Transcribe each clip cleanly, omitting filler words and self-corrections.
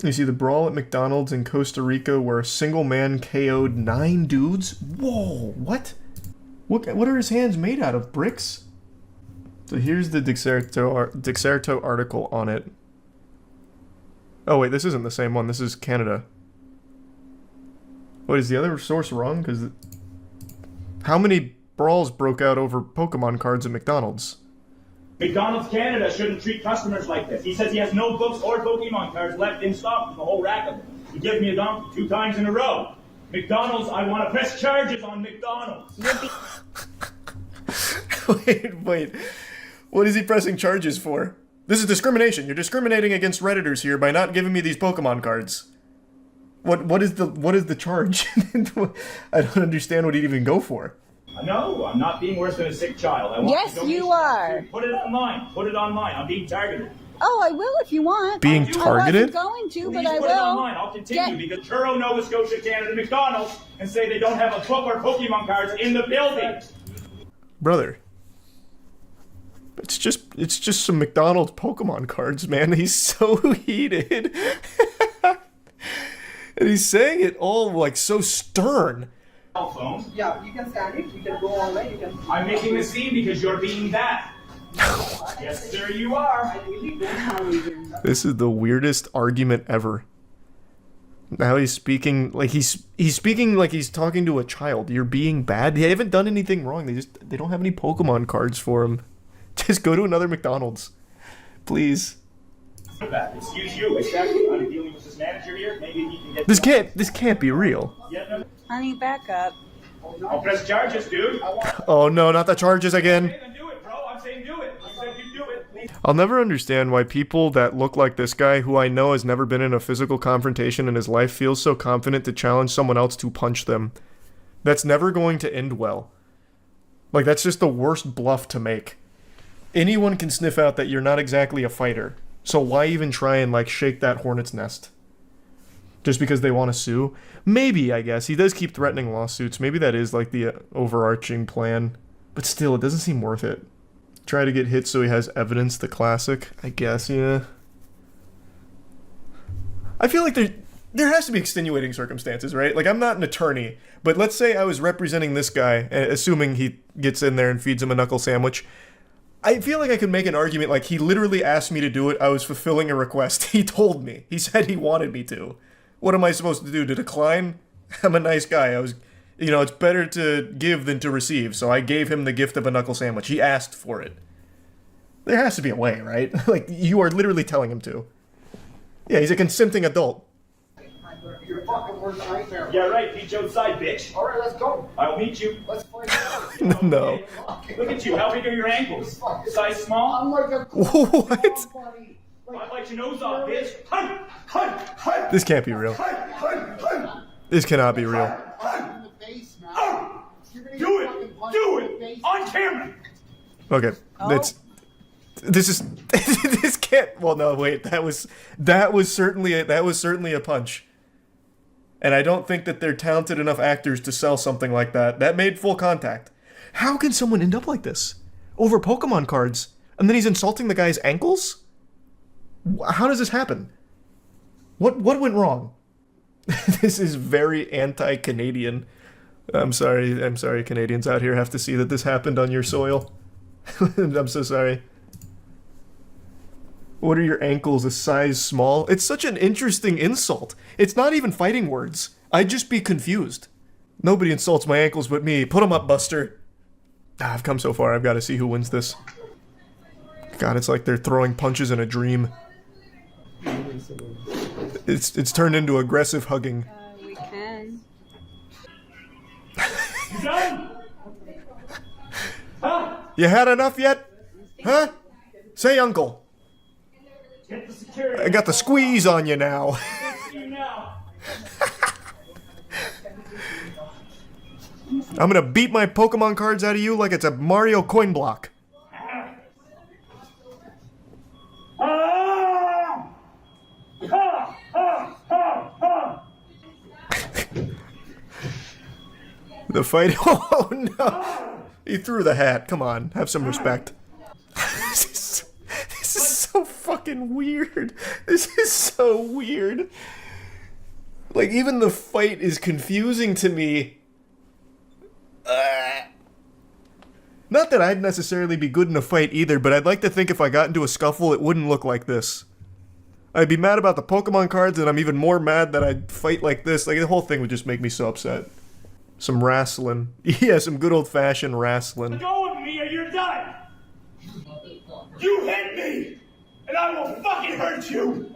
You see the brawl at McDonald's in Costa Rica where a single man KO'd 9 dudes? Whoa, what? What are his hands made out of? Bricks? So here's the Dexerto article on it. Oh wait, this isn't the same one. This is Canada. Wait, is the other source wrong? Because how many brawls broke out over Pokemon cards at McDonald's? McDonald's Canada shouldn't treat customers like this. He says he has no books or Pokemon cards left in stock, the whole rack of them. He gave me a donkey 2 times in a row. McDonald's, I want to press charges on McDonald's. Wait. What is he pressing charges for? This is discrimination. You're discriminating against Redditors here by not giving me these Pokemon cards. What is the charge? I don't understand what he'd even go for. No, I'm not being worse than a sick child. I want yes, you are. Put it online. Put it online. I'm being targeted. Oh, I will if you want. Being targeted? I wasn't going to, Please but I put will. It online. I'll continue because Truro, Nova Scotia, Canada, McDonald's, and say they don't have a book or Pokemon cards in the building. Brother. It's just some McDonald's Pokemon cards, man. He's so heated. And he's saying it all like so stern. Cell phone. Yeah, you can scan it. You can go online. You can. I'm making a scene because you're being that. Yes, sir, you are. This is the weirdest argument ever. Now he's speaking like he's speaking like he's talking to a child. You're being bad. They haven't done anything wrong. They don't have any Pokemon cards for him. Just go to another McDonald's, please. Excuse you. Exactly. I'm dealing with this manager here. Maybe he can get. This can't be real. Yeah, no. Honey, back up. I'll press charges, dude. Oh no, not the charges again. Okay, then do it, bro. I'm saying do it. You said you do it. I'll never understand why people that look like this guy, who I know has never been in a physical confrontation in his life, feels so confident to challenge someone else to punch them. That's never going to end well. Like, that's just the worst bluff to make. Anyone can sniff out that you're not exactly a fighter. So why even try and, like, shake that hornet's nest? Just because they want to sue? Maybe, I guess. He does keep threatening lawsuits. Maybe that is, like, the overarching plan. But still, it doesn't seem worth it. Try to get hit so he has evidence, the classic. I guess, yeah. I feel like there has to be extenuating circumstances, right? Like, I'm not an attorney, but let's say I was representing this guy, assuming he gets in there and feeds him a knuckle sandwich. I feel like I could make an argument like he literally asked me to do it. I was fulfilling a request. He told me. He said he wanted me to. What am I supposed to do? To decline? I'm a nice guy. It's better to give than to receive. So I gave him the gift of a knuckle sandwich. He asked for it. There has to be a way, right? Like, you are literally telling him to. Yeah, he's a consenting adult. You're fucking worst nightmare. Yeah, right. Meet you outside, bitch. All right, let's go. I'll meet you. Let's find out. No. Look at you. How big are your ankles? Size small? I'm like a What? buddy. I'd bite your nose off, bitch. Hunt! Hunt! Hunt! This can't be real. Hunt! Hunt! Hunt! This cannot be real. In the face, man. You're gonna get Do fucking it! punched Do in the it! face. On camera! Okay, this can't. Well, no, wait. That was certainly a punch. And I don't think that they're talented enough actors to sell something like that. That made full contact. How can someone end up like this over Pokemon cards? And then he's insulting the guy's ankles? How does this happen? What went wrong? This is very anti-Canadian. I'm sorry, Canadians out here have to see that this happened on your soil. I'm so sorry. What are your ankles, a size small? It's such an interesting insult. It's not even fighting words. I'd just be confused. Nobody insults my ankles but me. Put 'em up, Buster. I've come so far, I've got to see who wins this. God, it's like they're throwing punches in a dream. It's turned into aggressive hugging. We can. You done? Huh? You had enough yet? Huh? Say uncle. Get the security. I got the squeeze on you now. You now. I'm gonna beat my Pokemon cards out of you like it's a Mario coin block. Ah! Ha! Ha! Ha! Ha! The fight. Oh no! He threw the hat. Come on, have some respect. This is so fucking fucking weird. This is so weird. Like, even the fight is confusing to me. Not that I'd necessarily be good in a fight either, but I'd like to think if I got into a scuffle, it wouldn't look like this. I'd be mad about the Pokemon cards, and I'm even more mad that I'd fight like this. Like, the whole thing would just make me so upset. Some wrestling. Yeah, some good old-fashioned wrestling. Go with me or you're done! You hit me! And I will fucking hurt you!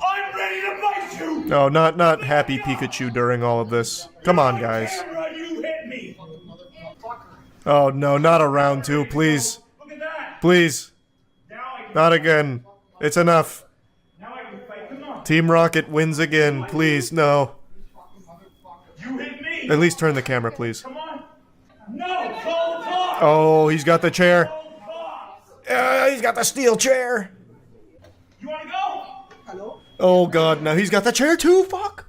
I'm ready to bite you! No, not happy Pikachu during all of this. Come on, guys. Camera, you hit me! Oh, no, not a round two, please. Look at that! Please. Now I can, Not again. It's enough. now I can fight. Come on. Team Rocket wins again. Please, no. You hit me! At least turn the camera, please. Come on! No! Call the talk! Oh, he's got the chair. Call the talk! He's got the steel chair. You wanna go? Hello? Oh, God, now he's got the chair too? Fuck.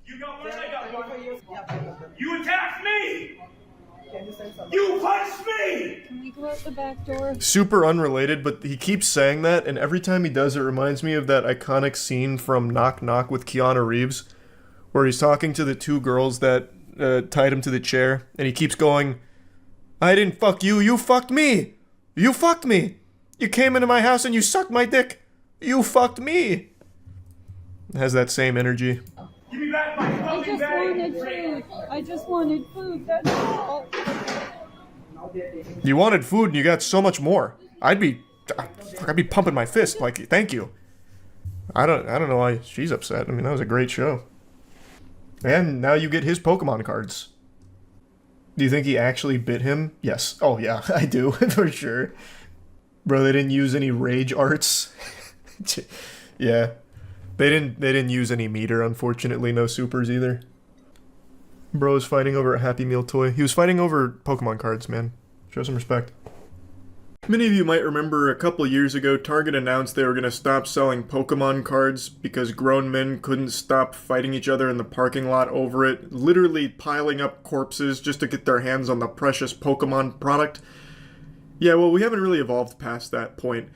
You got one, I got one. Yeah. You attacked me! Can you send something? You punched me! Can we go out the back door? Super unrelated, but he keeps saying that, and every time he does, it reminds me of that iconic scene from Knock Knock with Keanu Reeves, where he's talking to the two girls that tied him to the chair, and he keeps going, I didn't fuck you, you fucked me! You fucked me! You came into my house and you sucked my dick! You fucked me! It has that same energy. Give me back my I fucking just bag! wanted food. I just wanted food. That's all. You wanted food and you got so much more. I'd be pumping my fist like, thank you. I don't know why she's upset. I mean, that was a great show. And now you get his Pokemon cards. Do you think he actually bit him? Yes. Oh yeah, I do for sure. Bro, they didn't use any rage arts. Yeah. They didn't use any meter, unfortunately, no supers either. Bro's fighting over a Happy Meal toy. He was fighting over Pokemon cards, man. Show some respect. Many of you might remember a couple years ago, Target announced they were going to stop selling Pokemon cards because grown men couldn't stop fighting each other in the parking lot over it, literally piling up corpses just to get their hands on the precious Pokemon product. Yeah, well, we haven't really evolved past that point.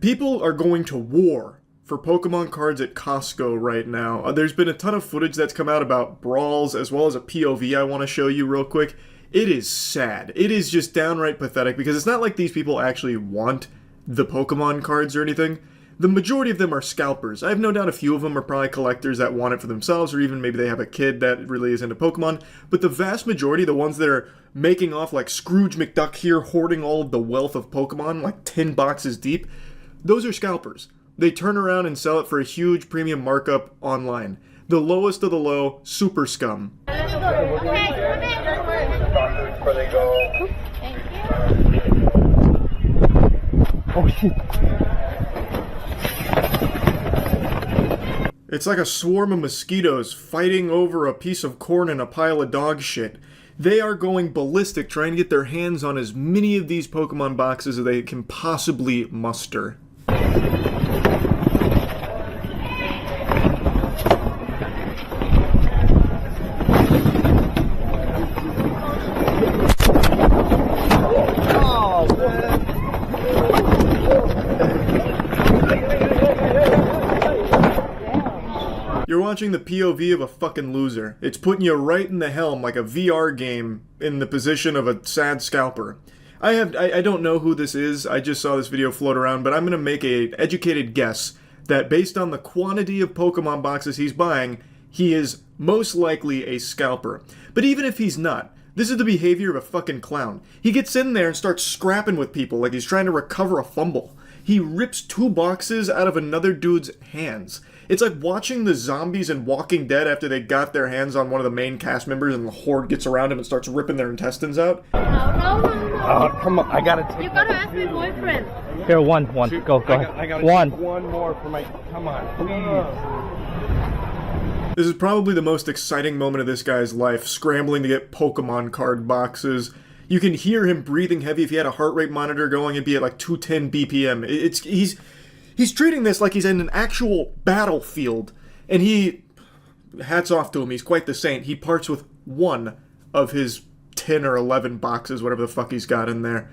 People are going to war for Pokemon cards at Costco right now. There's been a ton of footage that's come out about brawls, as well as a POV I want to show you real quick. It is sad. It is just downright pathetic, because it's not like these people actually want the Pokemon cards or anything. The majority of them are scalpers. I have no doubt a few of them are probably collectors that want it for themselves, or even maybe they have a kid that really is into Pokemon. But the vast majority, the ones that are making off like Scrooge McDuck here, hoarding all of the wealth of Pokemon, like 10 boxes deep, those are scalpers. They turn around and sell it for a huge premium markup online. The lowest of the low, super scum. Oh shit. It's like a swarm of mosquitoes fighting over a piece of corn and a pile of dog shit. They are going ballistic trying to get their hands on as many of these Pokemon boxes as they can possibly muster. You're watching the POV of a fucking loser. It's putting you right in the helm like a VR game in the position of a sad scalper. I don't know who this is, I just saw this video float around, but I'm gonna make an educated guess that based on the quantity of Pokemon boxes he's buying, he is most likely a scalper. But even if he's not, this is the behavior of a fucking clown. He gets in there and starts scrapping with people like he's trying to recover a fumble. He rips 2 boxes out of another dude's hands. It's like watching the zombies in Walking Dead after they got their hands on one of the main cast members and the horde gets around him and starts ripping their intestines out. No. Come on, I gotta take. You gotta ask my boyfriend. Here, one. Go. I gotta One. take one more for my. Come on, please. This is probably the most exciting moment of this guy's life, scrambling to get Pokemon card boxes. You can hear him breathing heavy. If he had a heart rate monitor going, it'd be at like 210 BPM. He's treating this like he's in an actual battlefield, and hats off to him, he's quite the saint. He parts with one of his 10 or 11 boxes, whatever the fuck he's got in there.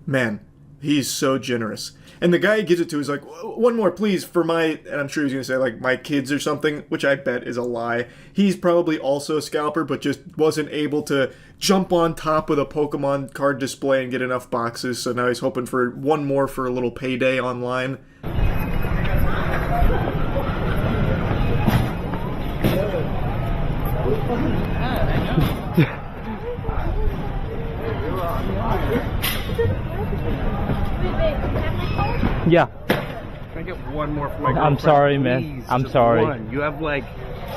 Man, He's so generous. And the guy he gives it to is like, one more, please, for my, and I'm sure he's going to say, like, my kids or something, which I bet is a lie. He's probably also a scalper, but just wasn't able to jump on top with a Pokemon card display and get enough boxes, so now he's hoping for one more for a little payday online. Yeah. Can I get one more for my girlfriend? I'm sorry, man. Please, I'm just sorry. One. You have like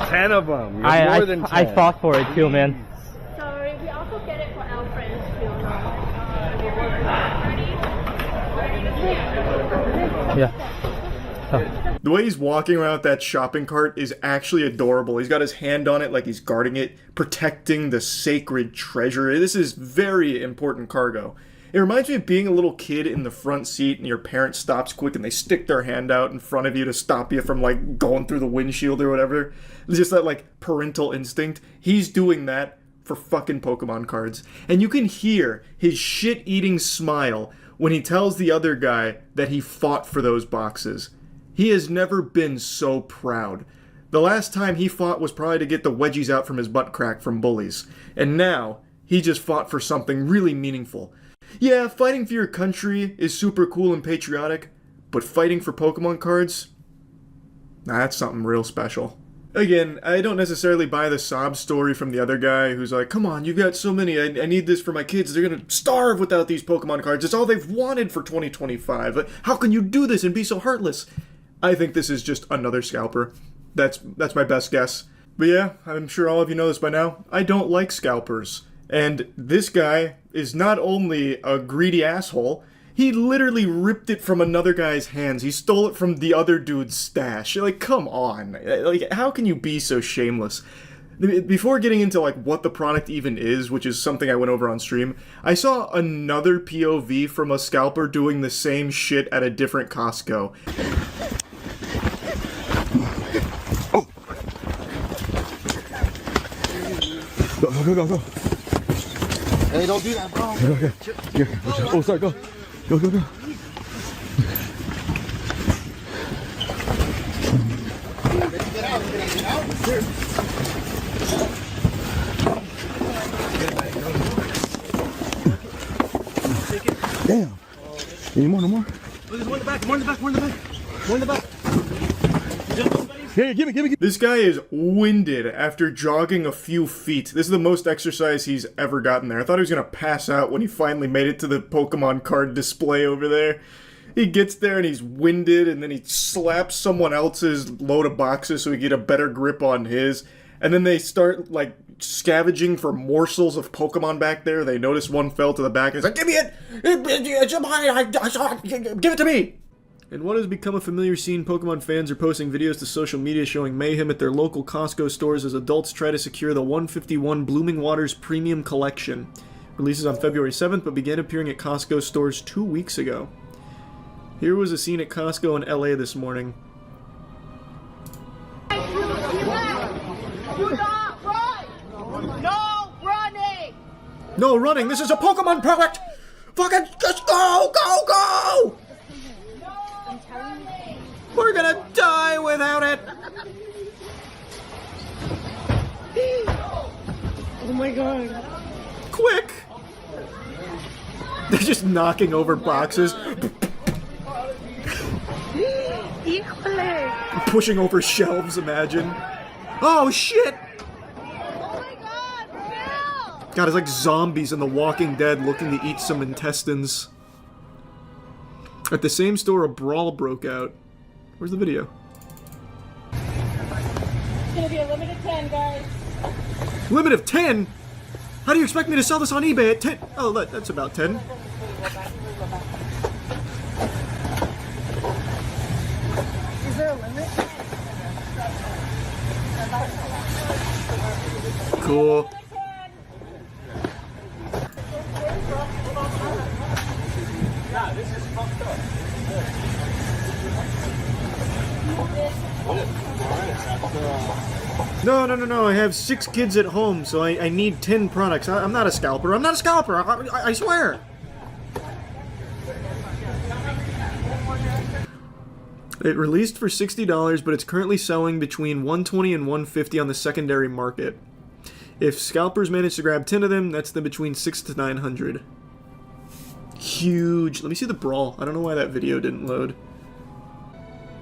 10 of them. You have more than 10. I fought for it too, man. Sorry, we also get it for our friends too. Yeah. The way he's walking around with that shopping cart is actually adorable. He's got his hand on it like he's guarding it, protecting the sacred treasure. This is very important cargo. It reminds me of being a little kid in the front seat and your parent stops quick and they stick their hand out in front of you to stop you from like going through the windshield or whatever. It's just that like parental instinct. He's doing that for fucking Pokemon cards. And you can hear his shit-eating smile when he tells the other guy that he fought for those boxes. He has never been so proud. The last time he fought was probably to get the wedgies out from his butt crack from bullies. And now, he just fought for something really meaningful. Yeah, fighting for your country is super cool and patriotic, but fighting for Pokemon cards? Nah, that's something real special. Again, I don't necessarily buy the sob story from the other guy who's like, come on, you've got so many, I need this for my kids, they're gonna starve without these Pokemon cards, it's all they've wanted for 2025, how can you do this and be so heartless? I think this is just another scalper. That's my best guess. But yeah, I'm sure all of you know this by now, I don't like scalpers. And this guy is not only a greedy asshole, he literally ripped it from another guy's hands. He stole it from the other dude's stash. Like, come on. Like, how can you be so shameless? Before getting into, like, what the product even is, which is something I went over on stream, I saw another POV from a scalper doing the same shit at a different Costco. Oh! Go. Hey, don't do that, bro. Okay. Here. Oh, sorry, go. Go. Get out. Here. Damn. Any more? No more? Oh, there's one in the back. Here, give me. This guy is winded after jogging a few feet. This is the most exercise he's ever gotten there. I thought he was going to pass out when he finally made it to the Pokemon card display over there. He gets there and he's winded, and then he slaps someone else's load of boxes so he can get a better grip on his. And then they start, like, scavenging for morsels of Pokemon back there. They notice one fell to the back and he's like, give me it! It's mine! I saw it! Give it to me! In what has become a familiar scene, Pokemon fans are posting videos to social media showing mayhem at their local Costco stores as adults try to secure the 151 Blooming Waters Premium Collection. Releases on February 7th, but began appearing at Costco stores 2 weeks ago. Here was a scene at Costco in LA this morning. Do not run! No running! No running! This is a Pokemon product! Fucking just go! We're gonna die without it! Oh my god. Quick! They're just knocking over boxes. Pushing over shelves, imagine. Oh shit! Oh my god, Bill! God, it's like zombies in The Walking Dead looking to eat some intestines. At the same store, a brawl broke out. Where's the video? It's gonna be a limit of 10, guys. Limit of 10? How do you expect me to sell this on eBay at 10? Oh, that's about 10. Is there a limit? Cool. No. I have 6 kids at home, so I need 10 products. I'm not a scalper. I swear. It released for $60, but it's currently selling between $120 and $150 on the secondary market. If scalpers manage to grab 10 of them, that's then between $600 to $900. Huge. Let me see the brawl. I don't know why that video didn't load.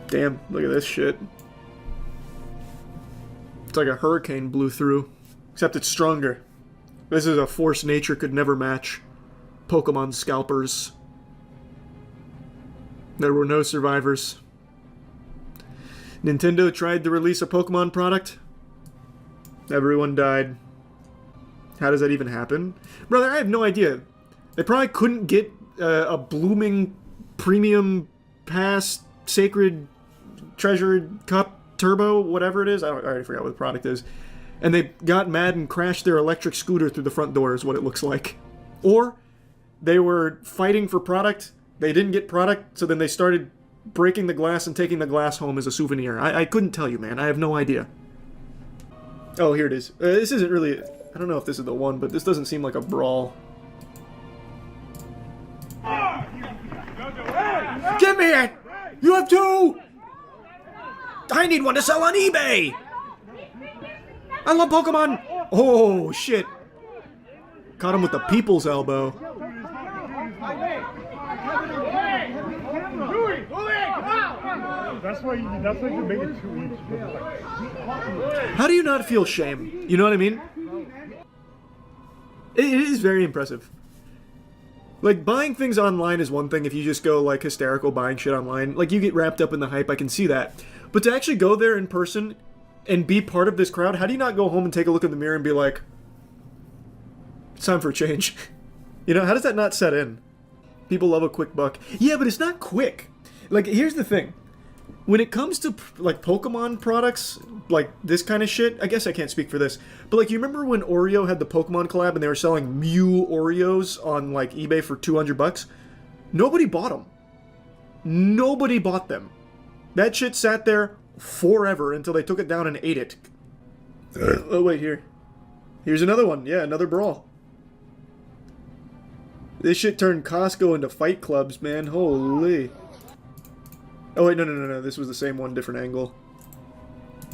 Damn, look at this shit. It's like a hurricane blew through, except it's stronger. This is a force nature could never match. Pokemon scalpers. There were no survivors. Nintendo tried to release a Pokemon product. Everyone died. How does that even happen? Brother, I have no idea. They probably couldn't get a blooming premium pass sacred treasured cup turbo, whatever it is. I already forgot what the product is. And they got mad and crashed their electric scooter through the front door is what it looks like. Or they were fighting for product. They didn't get product, so then they started breaking the glass and taking the glass home as a souvenir. I couldn't tell you, man. I have no idea. Oh, here it is. This isn't really... I don't know if this is the one, but this doesn't seem like a brawl. Give me it! You have two! I need one to sell on eBay! I love Pokemon! Oh, shit. Caught him with the people's elbow. That's why you make it 2 each. How do you not feel shame? You know what I mean? It is very impressive. Like, buying things online is one thing if you just go, like, hysterical buying shit online. Like, you get wrapped up in the hype, I can see that. But to actually go there in person and be part of this crowd, how do you not go home and take a look in the mirror and be like, it's time for a change? You know, how does that not set in? People love a quick buck. Yeah, but it's not quick. Like, here's the thing. When it comes to, like, Pokemon products, like, this kind of shit, I guess I can't speak for this, but, like, you remember when Oreo had the Pokemon collab and they were selling Mew Oreos on, like, eBay for $200? Nobody bought them. Nobody bought them. That shit sat there forever until they took it down and ate it. Oh, wait, here. Here's another one. Yeah, another brawl. This shit turned Costco into fight clubs, man. Holy. Oh, wait, no. This was the same one, different angle.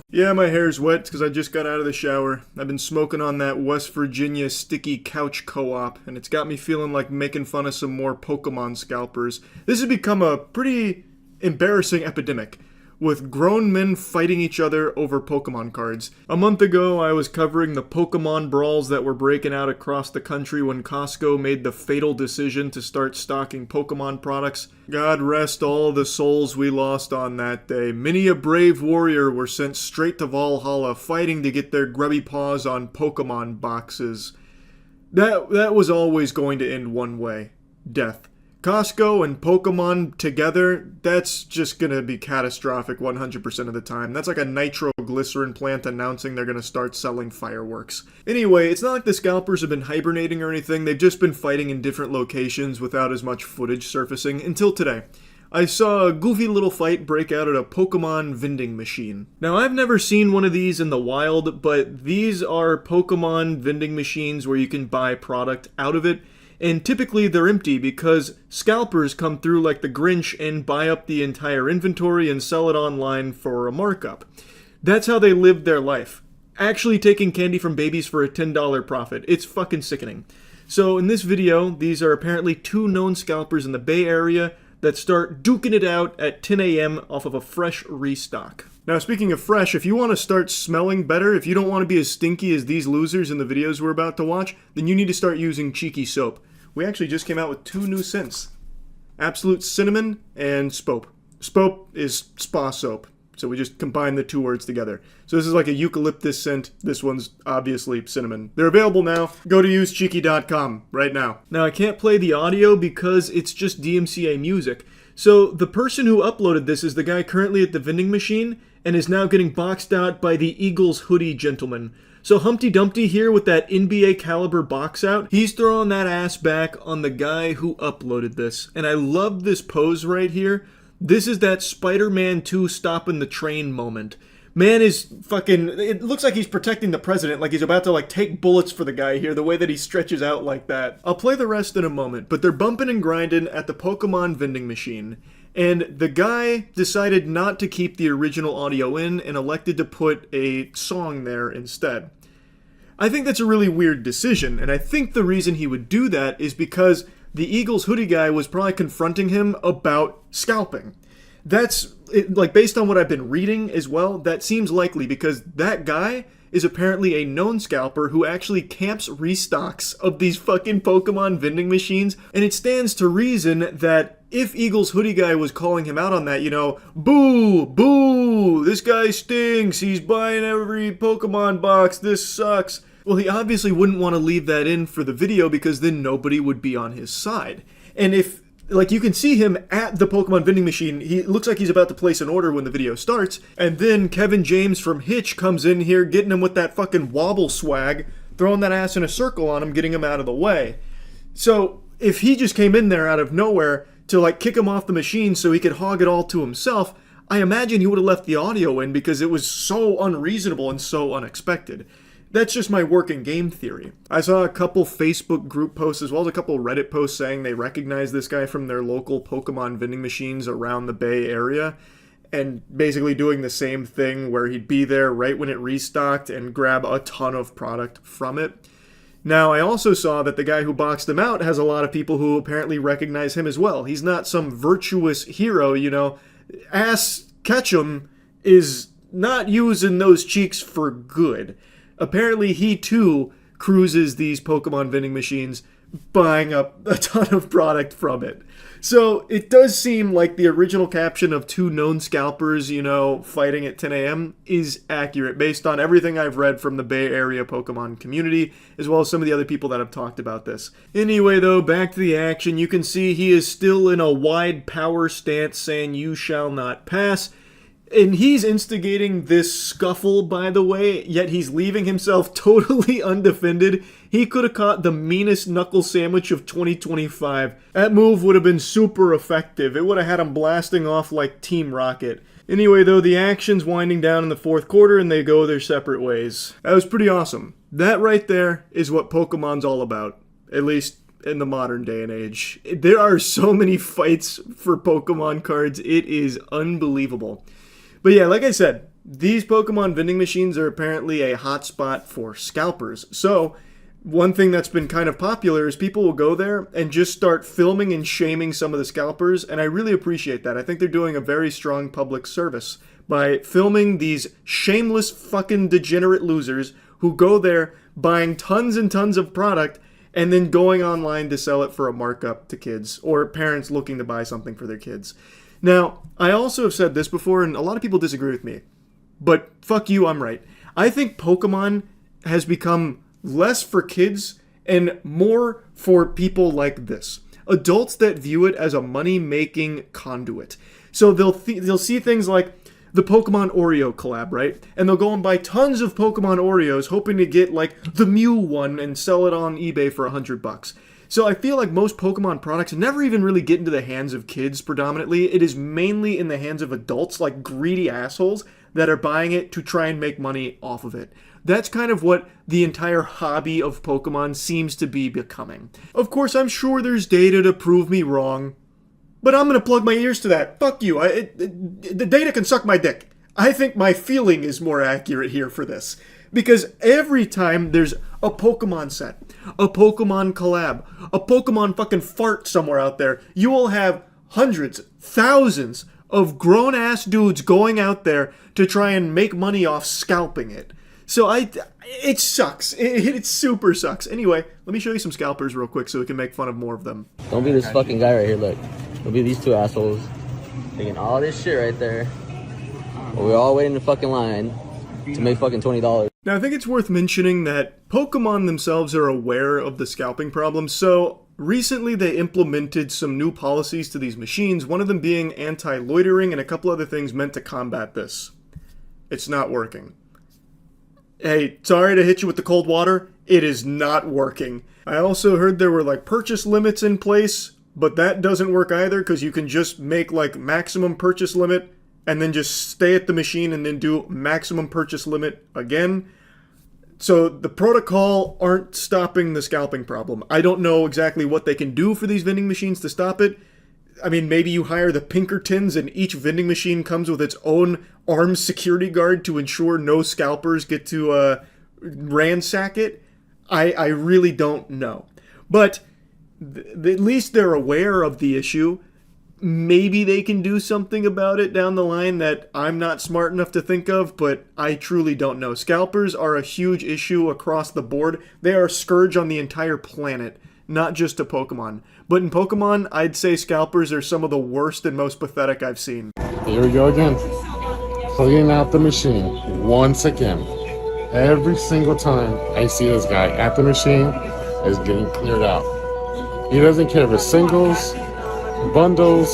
Yeah, my hair's wet because I just got out of the shower. I've been smoking on that West Virginia sticky couch co-op, and it's got me feeling like making fun of some more Pokemon scalpers. This has become a pretty embarrassing epidemic, with grown men fighting each other over Pokemon cards. A month ago, I was covering the Pokemon brawls that were breaking out across the country when Costco made the fatal decision to start stocking Pokemon products. God rest all the souls we lost on that day. Many a brave warrior were sent straight to Valhalla fighting to get their grubby paws on Pokemon boxes. That was always going to end one way. Death. Costco and Pokemon together, that's just gonna be catastrophic 100% of the time. That's like a nitroglycerin plant announcing they're gonna start selling fireworks. Anyway, it's not like the scalpers have been hibernating or anything, they've just been fighting in different locations without as much footage surfacing until today. I saw a goofy little fight break out at a Pokemon vending machine. Now, I've never seen one of these in the wild, but these are Pokemon vending machines where you can buy product out of it. And typically they're empty because scalpers come through like the Grinch and buy up the entire inventory and sell it online for a markup. That's how they live their life. Actually taking candy from babies for a $10 profit. It's fucking sickening. So in this video, these are apparently two known scalpers in the Bay Area that start duking it out at 10 a.m. off of a fresh restock. Now, speaking of fresh, if you want to start smelling better, if you don't want to be as stinky as these losers in the videos we're about to watch, then you need to start using Cheeky Soap. We actually just came out with 2 new scents. Absolute Cinnamon and Spope. Spope is spa soap, so we just combined the 2 words together. So this is like a eucalyptus scent. This one's obviously cinnamon. They're available now. Go to usecheeky.com right now. Now, I can't play the audio because it's just DMCA music. So the person who uploaded this is the guy currently at the vending machine and is now getting boxed out by the Eagles hoodie gentleman. So Humpty Dumpty here with that NBA caliber box out, he's throwing that ass back on the guy who uploaded this. And I love this pose right here. This is that Spider-Man 2 stopping the train moment. Man is fucking, it looks like he's protecting the president, like he's about to like take bullets for the guy here, the way that he stretches out like that. I'll play the rest in a moment, but they're bumping and grinding at the Pokemon vending machine. And the guy decided not to keep the original audio in and elected to put a song there instead. I think that's a really weird decision, and I think the reason he would do that is because the Eagles hoodie guy was probably confronting him about scalping. That's, like, based on what I've been reading as well, that seems likely because that guy is apparently a known scalper who actually camps restocks of these fucking Pokemon vending machines, and it stands to reason that if Eagles hoodie guy was calling him out on that, you know, boo, boo, this guy stinks, he's buying every Pokemon box, this sucks. Well, he obviously wouldn't want to leave that in for the video because then nobody would be on his side. And if, like, you can see him at the Pokemon vending machine, he looks like he's about to place an order when the video starts, and then Kevin James from Hitch comes in here getting him with that fucking wobble swag, throwing that ass in a circle on him, getting him out of the way. So, if he just came in there out of nowhere to, like, kick him off the machine so he could hog it all to himself, I imagine he would have left the audio in because it was so unreasonable and so unexpected. That's just my working game theory. I saw a couple Facebook group posts as well as a couple Reddit posts saying they recognize this guy from their local Pokemon vending machines around the Bay Area, and basically doing the same thing where he'd be there right when it restocked and grab a ton of product from it. Now, I also saw that the guy who boxed him out has a lot of people who apparently recognize him as well. He's not some virtuous hero, you know. Ass Ketchum is not using those cheeks for good. Apparently, he too cruises these Pokemon vending machines, buying up a ton of product from it. So, it does seem like the original caption of two known scalpers, you know, fighting at 10 a.m. is accurate based on everything I've read from the Bay Area Pokemon community, as well as some of the other people that have talked about this. Anyway, though, back to the action. You can see he is still in a wide power stance saying, "You shall not pass." And he's instigating this scuffle, by the way, yet he's leaving himself totally undefended. He could have caught the meanest knuckle sandwich of 2025. That move would have been super effective. It would have had him blasting off like Team Rocket. Anyway, though, the action's winding down in the fourth quarter and they go their separate ways. That was pretty awesome. That right there is what Pokemon's all about. At least in the modern day and age. There are so many fights for Pokemon cards. It is unbelievable. But yeah, like I said, these Pokemon vending machines are apparently a hotspot for scalpers. So, one thing that's been kind of popular is people will go there and just start filming and shaming some of the scalpers, and I really appreciate that. I think they're doing a very strong public service by filming these shameless fucking degenerate losers who go there buying tons and tons of product and then going online to sell it for a markup to kids or parents looking to buy something for their kids. Now, I also have said this before, and a lot of people disagree with me, but fuck you, I'm right. I think Pokemon has become less for kids and more for people like this. Adults that view it as a money-making conduit. So they'll see things like the Pokemon Oreo collab, right? And they'll go and buy tons of Pokemon Oreos hoping to get, like, the Mew one and sell it on eBay for $100. So I feel like most Pokemon products never even really get into the hands of kids predominantly. It is mainly in the hands of adults, like greedy assholes, that are buying it to try and make money off of it. That's kind of what the entire hobby of Pokemon seems to be becoming. Of course, I'm sure there's data to prove me wrong, but I'm gonna plug my ears to that. Fuck you. The data can suck my dick. I think my feeling is more accurate here for this. Because every time there's a Pokemon set, a Pokemon collab, a Pokemon fucking fart somewhere out there, you will have hundreds, thousands of grown-ass dudes going out there to try and make money off scalping it. So it sucks. It super sucks. Anyway, let me show you some scalpers real quick so we can make fun of more of them. Don't be this fucking guy right here, look. Don't be these two assholes taking all this shit right there. We're all waiting in the fucking line to make fucking $20. Now, I think it's worth mentioning that Pokemon themselves are aware of the scalping problem, so recently they implemented some new policies to these machines, one of them being anti-loitering and a couple other things meant to combat this. It's not working. Hey, sorry to hit you with the cold water, it is not working. I also heard there were like purchase limits in place, but that doesn't work either because you can just make like maximum purchase limit and then just stay at the machine and then do maximum purchase limit again. So the protocol aren't stopping the scalping problem. I don't know exactly what they can do for these vending machines to stop it. I mean, maybe you hire the Pinkertons and each vending machine comes with its own armed security guard to ensure no scalpers get to ransack it. I really don't know. But at least they're aware of the issue. Maybe they can do something about it down the line that I'm not smart enough to think of, but I truly don't know. Scalpers are a huge issue across the board. They are a scourge on the entire planet, not just to Pokemon. But in Pokemon, I'd say scalpers are some of the worst and most pathetic I've seen. Here we go again. Cleaning out the machine once again. Every single time I see this guy at the machine is getting cleared out. He doesn't care if it's singles, bundles,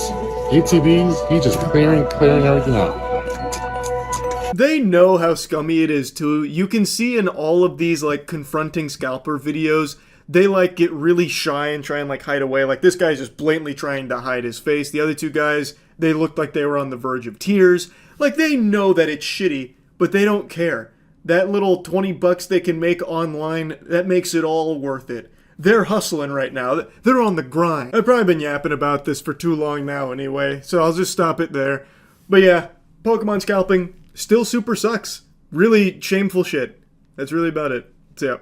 ETBs, he's just clearing everything out. They know how scummy it is too. You can see in all of these like confronting scalper videos, they like get really shy and try and like hide away. Like this guy's just blatantly trying to hide his face. The other two guys, they looked like they were on the verge of tears. Like they know that it's shitty, but they don't care. That little 20 bucks they can make online, that makes it all worth it. They're hustling right now. They're on the grind. I've probably been yapping about this for too long now anyway, so I'll just stop it there. But yeah, Pokemon scalping still super sucks. Really shameful shit. That's really about it. So yeah.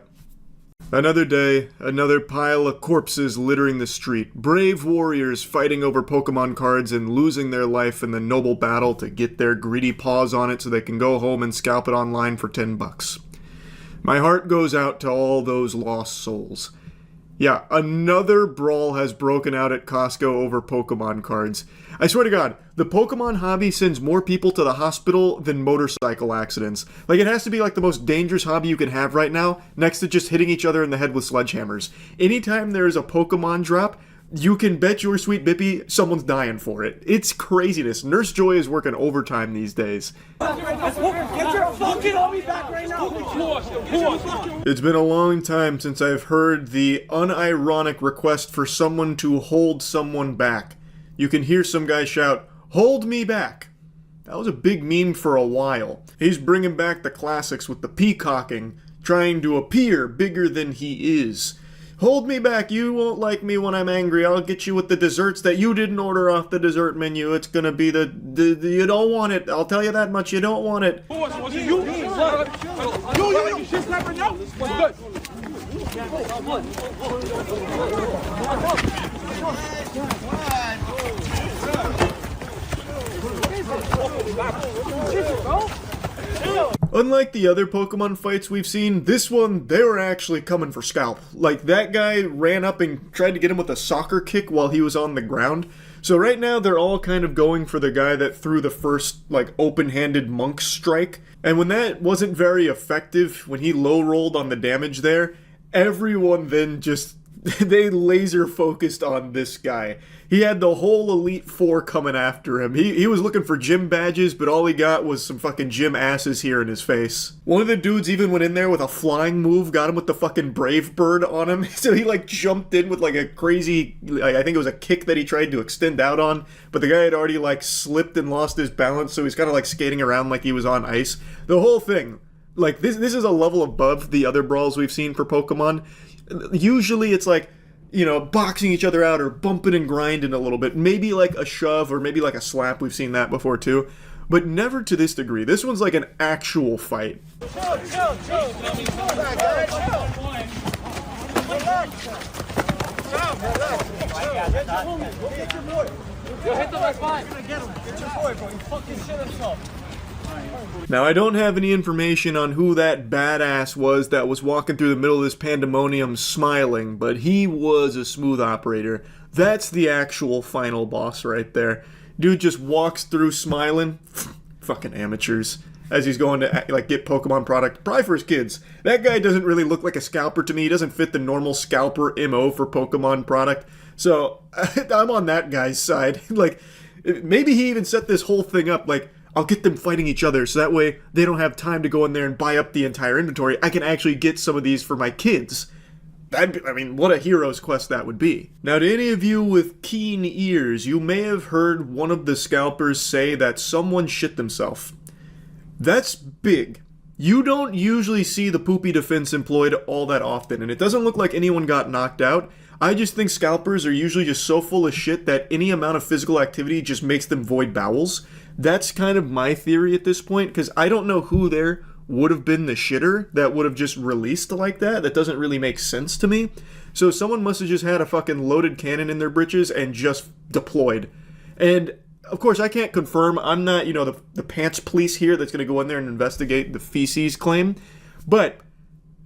Another day, another pile of corpses littering the street. Brave warriors fighting over Pokemon cards and losing their life in the noble battle to get their greedy paws on it so they can go home and scalp it online for 10 bucks. My heart goes out to all those lost souls. Yeah, another brawl has broken out at Costco over Pokemon cards. I swear to God, the Pokemon hobby sends more people to the hospital than motorcycle accidents. Like, it has to be like the most dangerous hobby you can have right now, next to just hitting each other in the head with sledgehammers. Anytime there is a Pokemon drop, you can bet your sweet Bippy someone's dying for it. It's craziness. Nurse Joy is working overtime these days. Get your fucking homie back right now! It's been a long time since I've heard the unironic request for someone to hold someone back. You can hear some guy shout, "Hold me back!" That was a big meme for a while. He's bringing back the classics with the peacocking, trying to appear bigger than he is. Hold me back, you won't like me when I'm angry. I'll get you with the desserts that you didn't order off the dessert menu. It's gonna be the you don't want it. I'll tell you that much, you don't want it. Unlike the other Pokemon fights we've seen, this one, they were actually coming for Scalp. Like, that guy ran up and tried to get him with a soccer kick while he was on the ground. So right now, they're all kind of going for the guy that threw the first, like, open-handed monk strike. And when that wasn't very effective, when he low-rolled on the damage there, everyone then just, they laser focused on this guy. He had the whole Elite Four coming after him. He was looking for gym badges, but all he got was some fucking gym asses here in his face. One of the dudes even went in there with a flying move, got him with the fucking Brave Bird on him. So he like jumped in with like a crazy, like, I think it was a kick that he tried to extend out on, but the guy had already like slipped and lost his balance, so he's kind of like skating around like he was on ice. The whole thing, like this is a level above the other brawls we've seen for Pokemon. Usually it's like, you know, boxing each other out or bumping and grinding a little bit. Maybe like a shove or maybe like a slap. We've seen that before too. But never to this degree. This one's like an actual fight. Now, I don't have any information on who that badass was that was walking through the middle of this pandemonium smiling, but he was a smooth operator. That's the actual final boss right there. Dude just walks through smiling. Fucking amateurs. As he's going to like get Pokemon product, probably for his kids. That guy doesn't really look like a scalper to me. He doesn't fit the normal scalper MO for Pokemon product. So, I'm on that guy's side. Like, maybe he even set this whole thing up like, I'll get them fighting each other so that way they don't have time to go in there and buy up the entire inventory. I can actually get some of these for my kids. I mean, what a hero's quest that would be. Now, to any of you with keen ears, you may have heard one of the scalpers say that someone shit themselves. That's big. You don't usually see the poopy defense employed all that often, and it doesn't look like anyone got knocked out. I just think scalpers are usually just so full of shit that any amount of physical activity just makes them void bowels. That's kind of my theory at this point, because I don't know who there would have been the shitter that would have just released like that. That doesn't really make sense to me. So someone must have just had a fucking loaded cannon in their britches and just deployed. And of course, I can't confirm. I'm not, the pants police here that's going to go in there and investigate the feces claim. But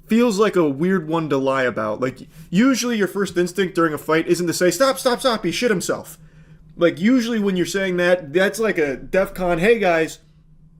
feels like a weird one to lie about. Like, usually your first instinct during a fight isn't to say, stop, stop, stop, he shit himself. Like, usually when you're saying that, that's like a DEFCON, hey guys,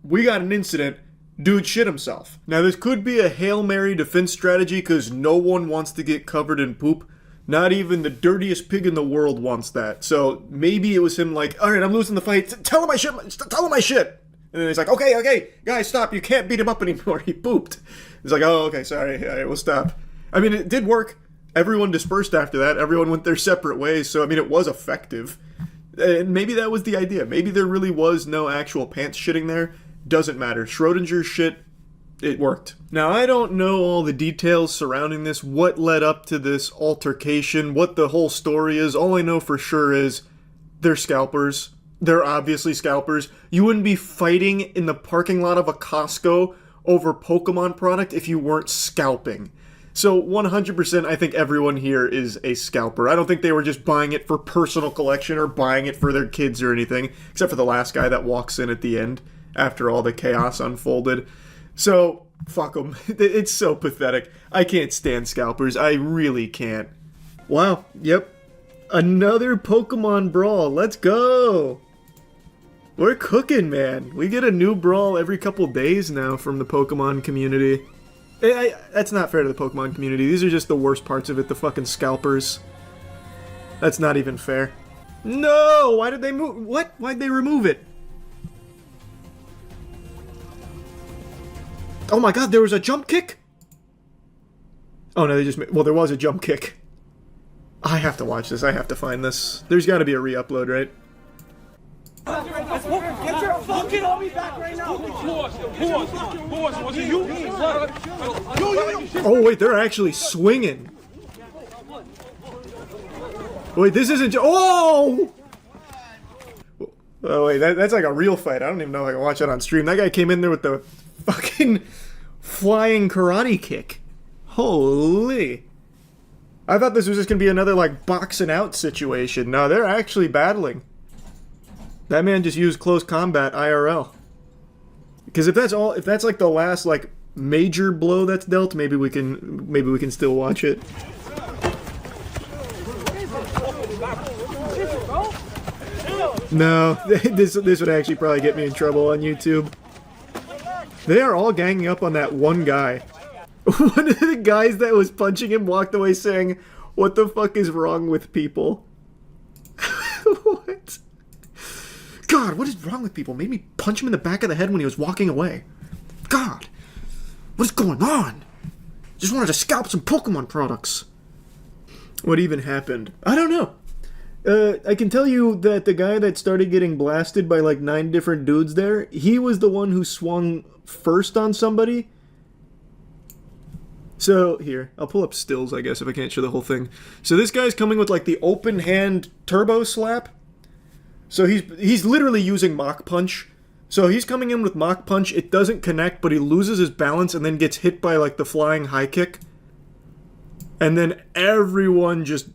we got an incident, dude shit himself. Now, this could be a Hail Mary defense strategy because no one wants to get covered in poop. Not even the dirtiest pig in the world wants that. So maybe it was him like, all right, I'm losing the fight. Tell him I shit. And then he's like, okay, guys, stop. You can't beat him up anymore. He pooped. He's like, oh, okay, sorry. All right, we'll stop. I mean, it did work. Everyone dispersed after that. Everyone went their separate ways. So, I mean, it was effective. And maybe that was the idea. Maybe there really was no actual pants shitting there. Doesn't matter. Schrodinger's shit, it worked. Now, I don't know all the details surrounding this, what led up to this altercation, what the whole story is. All I know for sure is they're scalpers. They're obviously scalpers. You wouldn't be fighting in the parking lot of a Costco over Pokemon product if you weren't scalping. So 100% I think everyone here is a scalper. I don't think they were just buying it for personal collection or buying it for their kids or anything, except for the last guy that walks in at the end after all the chaos unfolded. So, fuck them. It's so pathetic. I can't stand scalpers. I really can't. Wow, yep. Another Pokemon brawl. Let's go! We're cooking, man. We get a new brawl every couple days now from the Pokemon community. That's not fair to the Pokemon community. These are just the worst parts of it, the fucking scalpers. That's not even fair. No! Why did they move? What? Why'd they remove it? Oh my god, there was a jump kick? Oh no, they just... Well, there was a jump kick. I have to watch this. I have to find this. There's gotta be a re-upload, right? Get your fucking army back right now! Oh wait, they're actually swinging. Wait, this isn't... Oh! Oh wait, that's like a real fight. I don't even know if I can watch that on stream. That guy came in there with the fucking flying karate kick. Holy. I thought this was just gonna be another like boxing out situation. No, they're actually battling. That man just used close combat IRL. Because if that's like the last like major blow that's dealt, maybe we can still watch it. No, this would actually probably get me in trouble on YouTube. They are all ganging up on that one guy. One of the guys that was punching him walked away saying, "What the fuck is wrong with people?" What? God, what is wrong with people? Made me punch him in the back of the head when he was walking away. God, what is going on? Just wanted to scalp some Pokemon products. What even happened? I don't know. I can tell you that the guy that started getting blasted by like 9 different dudes there, he was the one who swung first on somebody. So, here, I'll pull up stills, I guess, if I can't show the whole thing. So this guy's coming with like the open hand turbo slap. So he's literally using Mach Punch. So he's coming in with Mach Punch, it doesn't connect, but he loses his balance and then gets hit by like the flying high kick. And then everyone just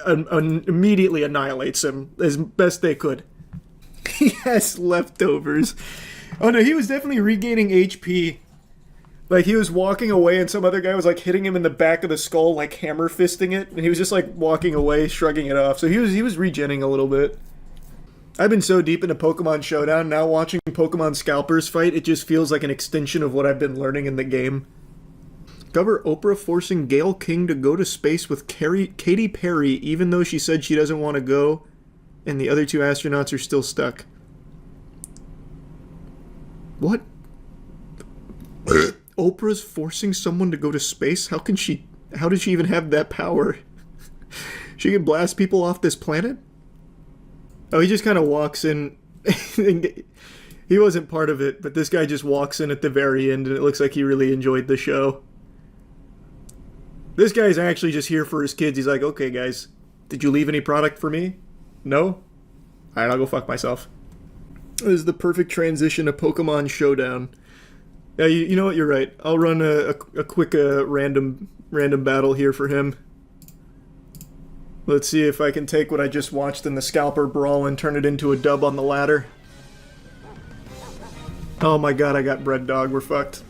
immediately annihilates him as best they could. He has leftovers. Oh no, he was definitely regaining HP. Like, he was walking away and some other guy was like hitting him in the back of the skull, like hammer fisting it. And he was just like walking away, shrugging it off. So he was regenning a little bit. I've been so deep into Pokemon Showdown, now watching Pokemon Scalpers fight, it just feels like an extension of what I've been learning in the game. Cover Oprah forcing Gail King to go to space with Katy Perry, even though she said she doesn't want to go, and the other 2 astronauts are still stuck. What? Oprah's forcing someone to go to space? How did she even have that power? She can blast people off this planet? Oh, he just kind of walks in. He wasn't part of it, but this guy just walks in at the very end, and it looks like he really enjoyed the show. This guy's actually just here for his kids. He's like, okay, guys, Did you leave any product for me? No? Alright, I'll go fuck myself. This is the perfect transition to Pokemon Showdown. Yeah, you know what? You're right. I'll run a quick random battle here for him. Let's see if I can take what I just watched in the Scalper Brawl and turn it into a dub on the ladder. Oh my god, I got Bread Dog. We're fucked.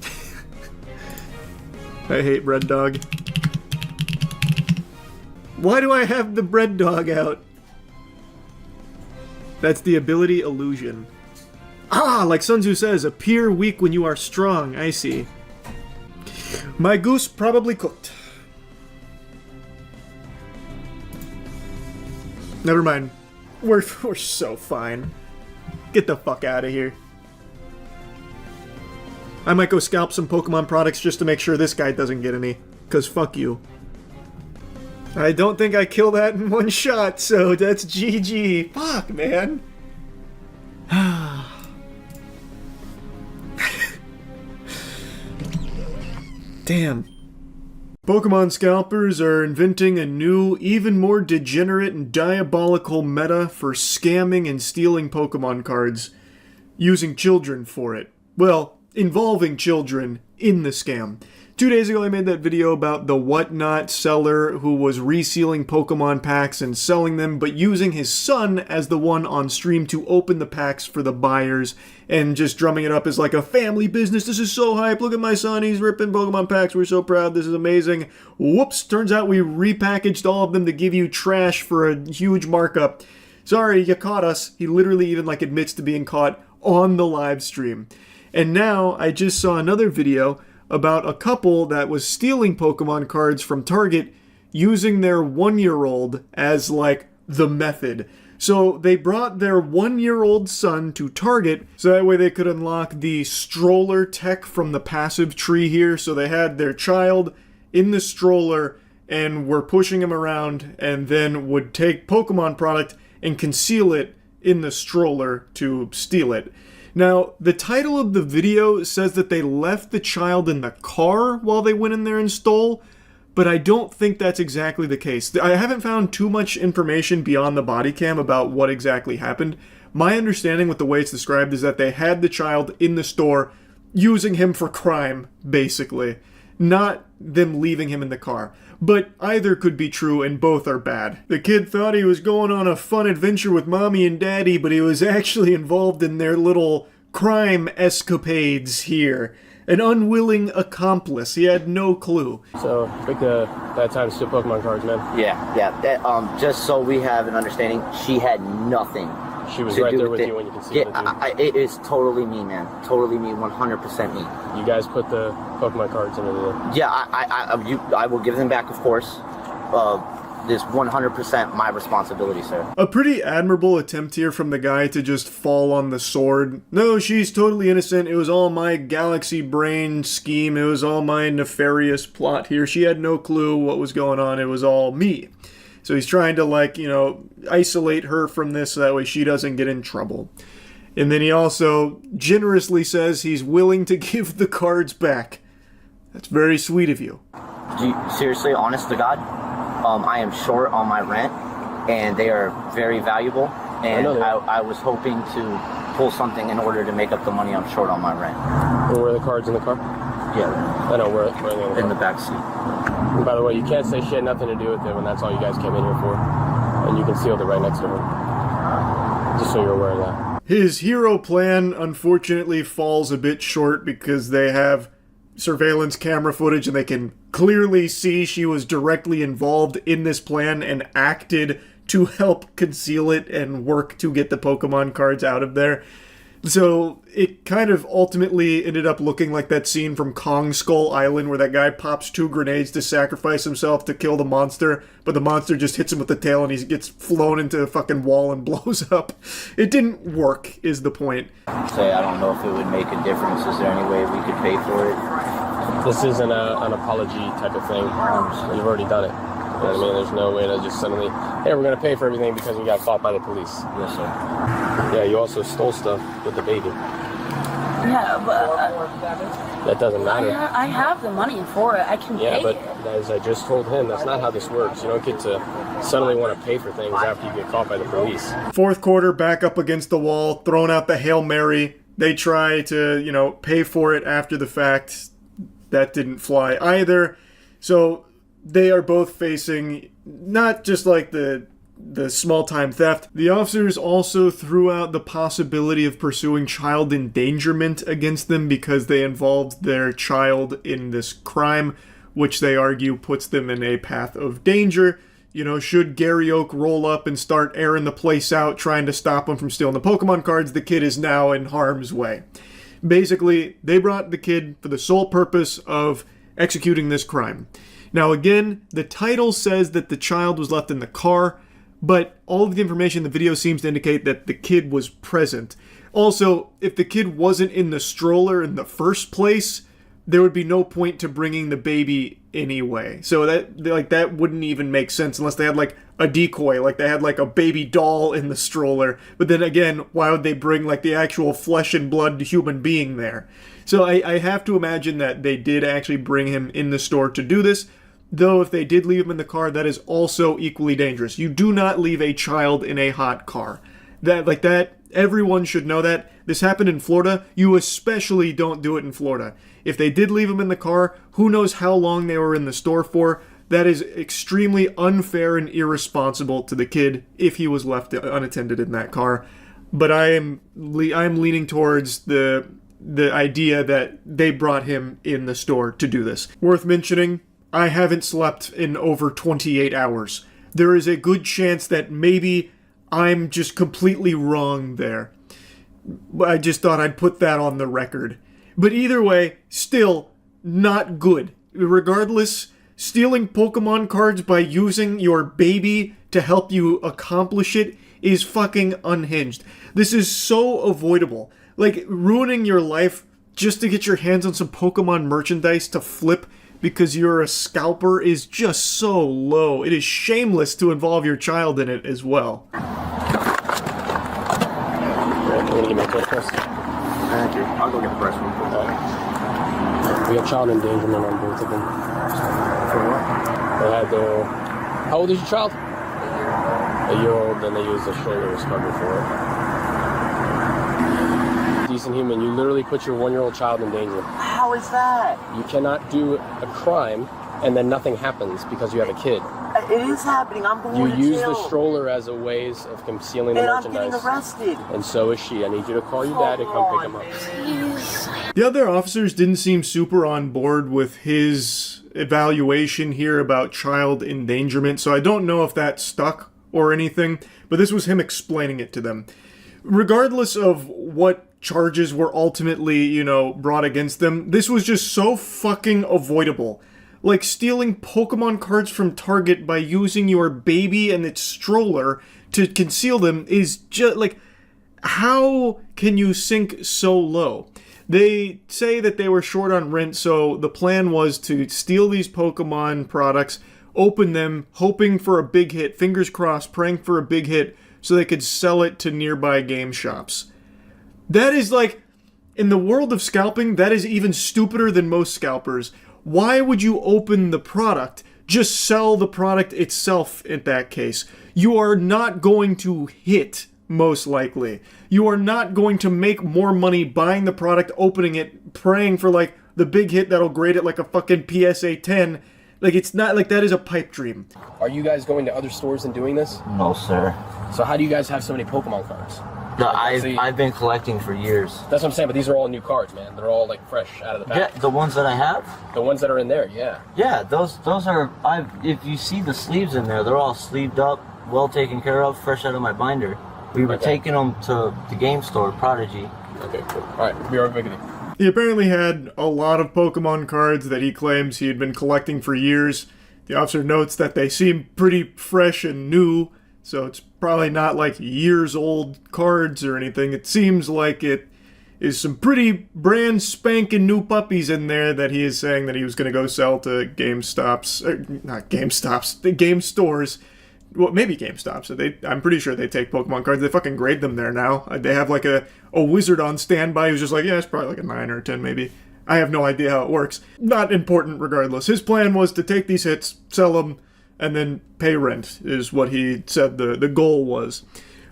I hate Bread Dog. Why do I have the Bread Dog out? That's the ability Illusion. Ah, like Sun Tzu says, appear weak when you are strong. I see. My goose probably cooked. Never mind. We're so fine. Get the fuck out of here. I might go scalp some Pokemon products just to make sure this guy doesn't get any. Cause fuck you. I don't think I kill that in one shot, so that's GG. Fuck, man. Damn. Pokemon scalpers are inventing a new, even more degenerate and diabolical meta for scamming and stealing Pokemon cards, using children for it. Well, involving children in the scam. 2 days ago I made that video about the whatnot seller who was resealing Pokemon packs and selling them, but using his son as the one on stream to open the packs for the buyers and just drumming it up as like a family business. This is so hype. Look at my son. He's ripping Pokemon packs. We're so proud. This is amazing. Whoops. Turns out we repackaged all of them to give you trash for a huge markup. Sorry, you caught us. He literally even like admits to being caught on the live stream. And now I just saw another video about a couple that was stealing Pokemon cards from Target using their 1-year-old as like the method. So they brought their 1-year-old son to Target so that way they could unlock the Stroller tech from the passive tree here. So they had their child in the stroller and were pushing him around and then would take Pokemon product and conceal it in the stroller to steal it. Now, the title of the video says that they left the child in the car while they went in there and stole, but I don't think that's exactly the case. I haven't found too much information beyond the body cam about what exactly happened. My understanding with the way it's described is that they had the child in the store using him for crime, basically, not them leaving him in the car. But either could be true and both are bad. The kid thought he was going on a fun adventure with mommy and daddy, but he was actually involved in their little crime escapades here. An unwilling accomplice. He had no clue. So, like that time to steal Pokemon cards, man. Yeah. That, just so we have an understanding, she had nothing. She was right there with you when you concealed it. It is totally me, man. Totally me, 100% me. You guys put the Pokemon cards into the... Yeah, I will give them back, of course. This 100% my responsibility, sir. A pretty admirable attempt here from the guy to just fall on the sword. No, she's totally innocent. It was all my galaxy brain scheme. It was all my nefarious plot here. She had no clue what was going on. It was all me. So he's trying to, like, you know, isolate her from this so that way she doesn't get in trouble. And then he also generously says he's willing to give the cards back. That's very sweet of you. Seriously, honest to God, I am short on my rent, and they are very valuable. And I was hoping to pull something in order to make up the money I'm short on my rent. And were the cards in the car? Yeah. I know, where in the back seat. And by the way, you can't say she had nothing to do with it when that's all you guys came in here for. And you concealed it right next to her. Just so you're aware of that. His hero plan, unfortunately, falls a bit short because they have surveillance camera footage and they can clearly see she was directly involved in this plan and acted to help conceal it and work to get the Pokemon cards out of there. So it kind of ultimately ended up looking like that scene from Kong Skull Island where that guy pops 2 grenades to sacrifice himself to kill the monster, but the monster just hits him with the tail and he gets flown into a fucking wall and blows up. It didn't work, is the point. Say, I don't know if it would make a difference. Is there any way we could pay for it? This isn't an apology type of thing. You've already done it. You know what I mean? There's no way to just suddenly, hey, we're going to pay for everything because we got caught by the police. Yes, sir. Yeah, you also stole stuff with the baby. Yeah, but That doesn't matter. I have the money for it. I can Yeah, pay but it. as I just told him, that's not how this works. You don't get to suddenly want to pay for things after you get caught by the police. Fourth quarter, back up against the wall, throwing out the Hail Mary. They try to, pay for it after the fact. That didn't fly either. So they are both facing not just like the small-time theft. The officers also threw out the possibility of pursuing child endangerment against them because they involved their child in this crime, which they argue puts them in a path of danger. Should Gary Oak roll up and start airing the place out, trying to stop him from stealing the Pokemon cards, the kid is now in harm's way. Basically, they brought the kid for the sole purpose of executing this crime. Now again, the title says that the child was left in the car, but all of the information in the video seems to indicate that the kid was present. Also, if the kid wasn't in the stroller in the first place, there would be no point to bringing the baby anyway. So that wouldn't even make sense unless they had like a decoy, like they had like a baby doll in the stroller. But then again, why would they bring like the actual flesh and blood human being there? So I have to imagine that they did actually bring him in the store to do this. Though if they did leave him in the car, that is also equally dangerous. You do not leave a child in a hot car. Everyone should know that. This happened in Florida. You especially don't do it in Florida. If they did leave him in the car, who knows how long they were in the store for. That is extremely unfair and irresponsible to the kid if he was left unattended in that car. But I'm leaning towards the idea that they brought him in the store to do this. Worth mentioning, I haven't slept in over 28 hours. There is a good chance that maybe I'm just completely wrong there. I just thought I'd put that on the record. But either way, still not good. Regardless, stealing Pokemon cards by using your baby to help you accomplish it is fucking unhinged. This is so avoidable. Like, ruining your life just to get your hands on some Pokemon merchandise to flip because you're a scalper is just so low. It is shameless to involve your child in it as well. Thank you. I'll go get the first one. We have child endangerment on both of them. For what? They had their... How old is your child? A year-old, then they used the stroller as cover for it. Decent human, you literally put your 1-year-old child in danger. How is that? You cannot do a crime and then nothing happens because you have a kid. It is happening. I'm going You to use jail. the stroller as a ways of concealing the And merchandise. I'm getting arrested. And so is she. I need you to call your dad and come pick him up. The other officers didn't seem super on board with his evaluation here about child endangerment, so I don't know if that stuck or anything, but this was him explaining it to them. Regardless of what charges were ultimately, brought against them, this was just so fucking avoidable. Like stealing Pokemon cards from Target by using your baby and its stroller to conceal them is just like, how can you sink so low? They say that they were short on rent, so the plan was to steal these Pokemon products, open them, hoping for a big hit, fingers crossed, praying for a big hit, so they could sell it to nearby game shops. That is like, in the world of scalping, that is even stupider than most scalpers. Why would you open the product? Just sell the product itself in that case. You are not going to hit, most likely. You are not going to make more money buying the product, opening it, praying for like the big hit that'll grade it like a fucking PSA 10. Like, it's not like that is a pipe dream. Are you guys going to other stores and doing this? No, sir. So how do you guys have so many Pokemon cards? No, I've been collecting for years. That's what I'm saying, but these are all new cards, man. They're all like fresh out of the pack. Yeah, the ones that I have? The ones that are in there, yeah. Yeah, those are, if you see the sleeves in there, they're all sleeved up, well taken care of, fresh out of my binder. We were taking them to the game store, Prodigy. Okay, cool. Alright, we'll be right back with you. He apparently had a lot of Pokemon cards that he claims he had been collecting for years. The officer notes that they seem pretty fresh and new, so it's probably not like years old cards or anything. It seems like it is some pretty brand spanking new puppies in there that he is saying that he was going to go sell to the game stores. Well, maybe GameStop. I'm pretty sure they take Pokemon cards. They fucking grade them there now. They have like a wizard on standby who's just like, yeah, it's probably like a 9 or a 10 maybe. I have no idea how it works. Not important regardless. His plan was to take these hits, sell them, and then pay rent, is what he said the goal was.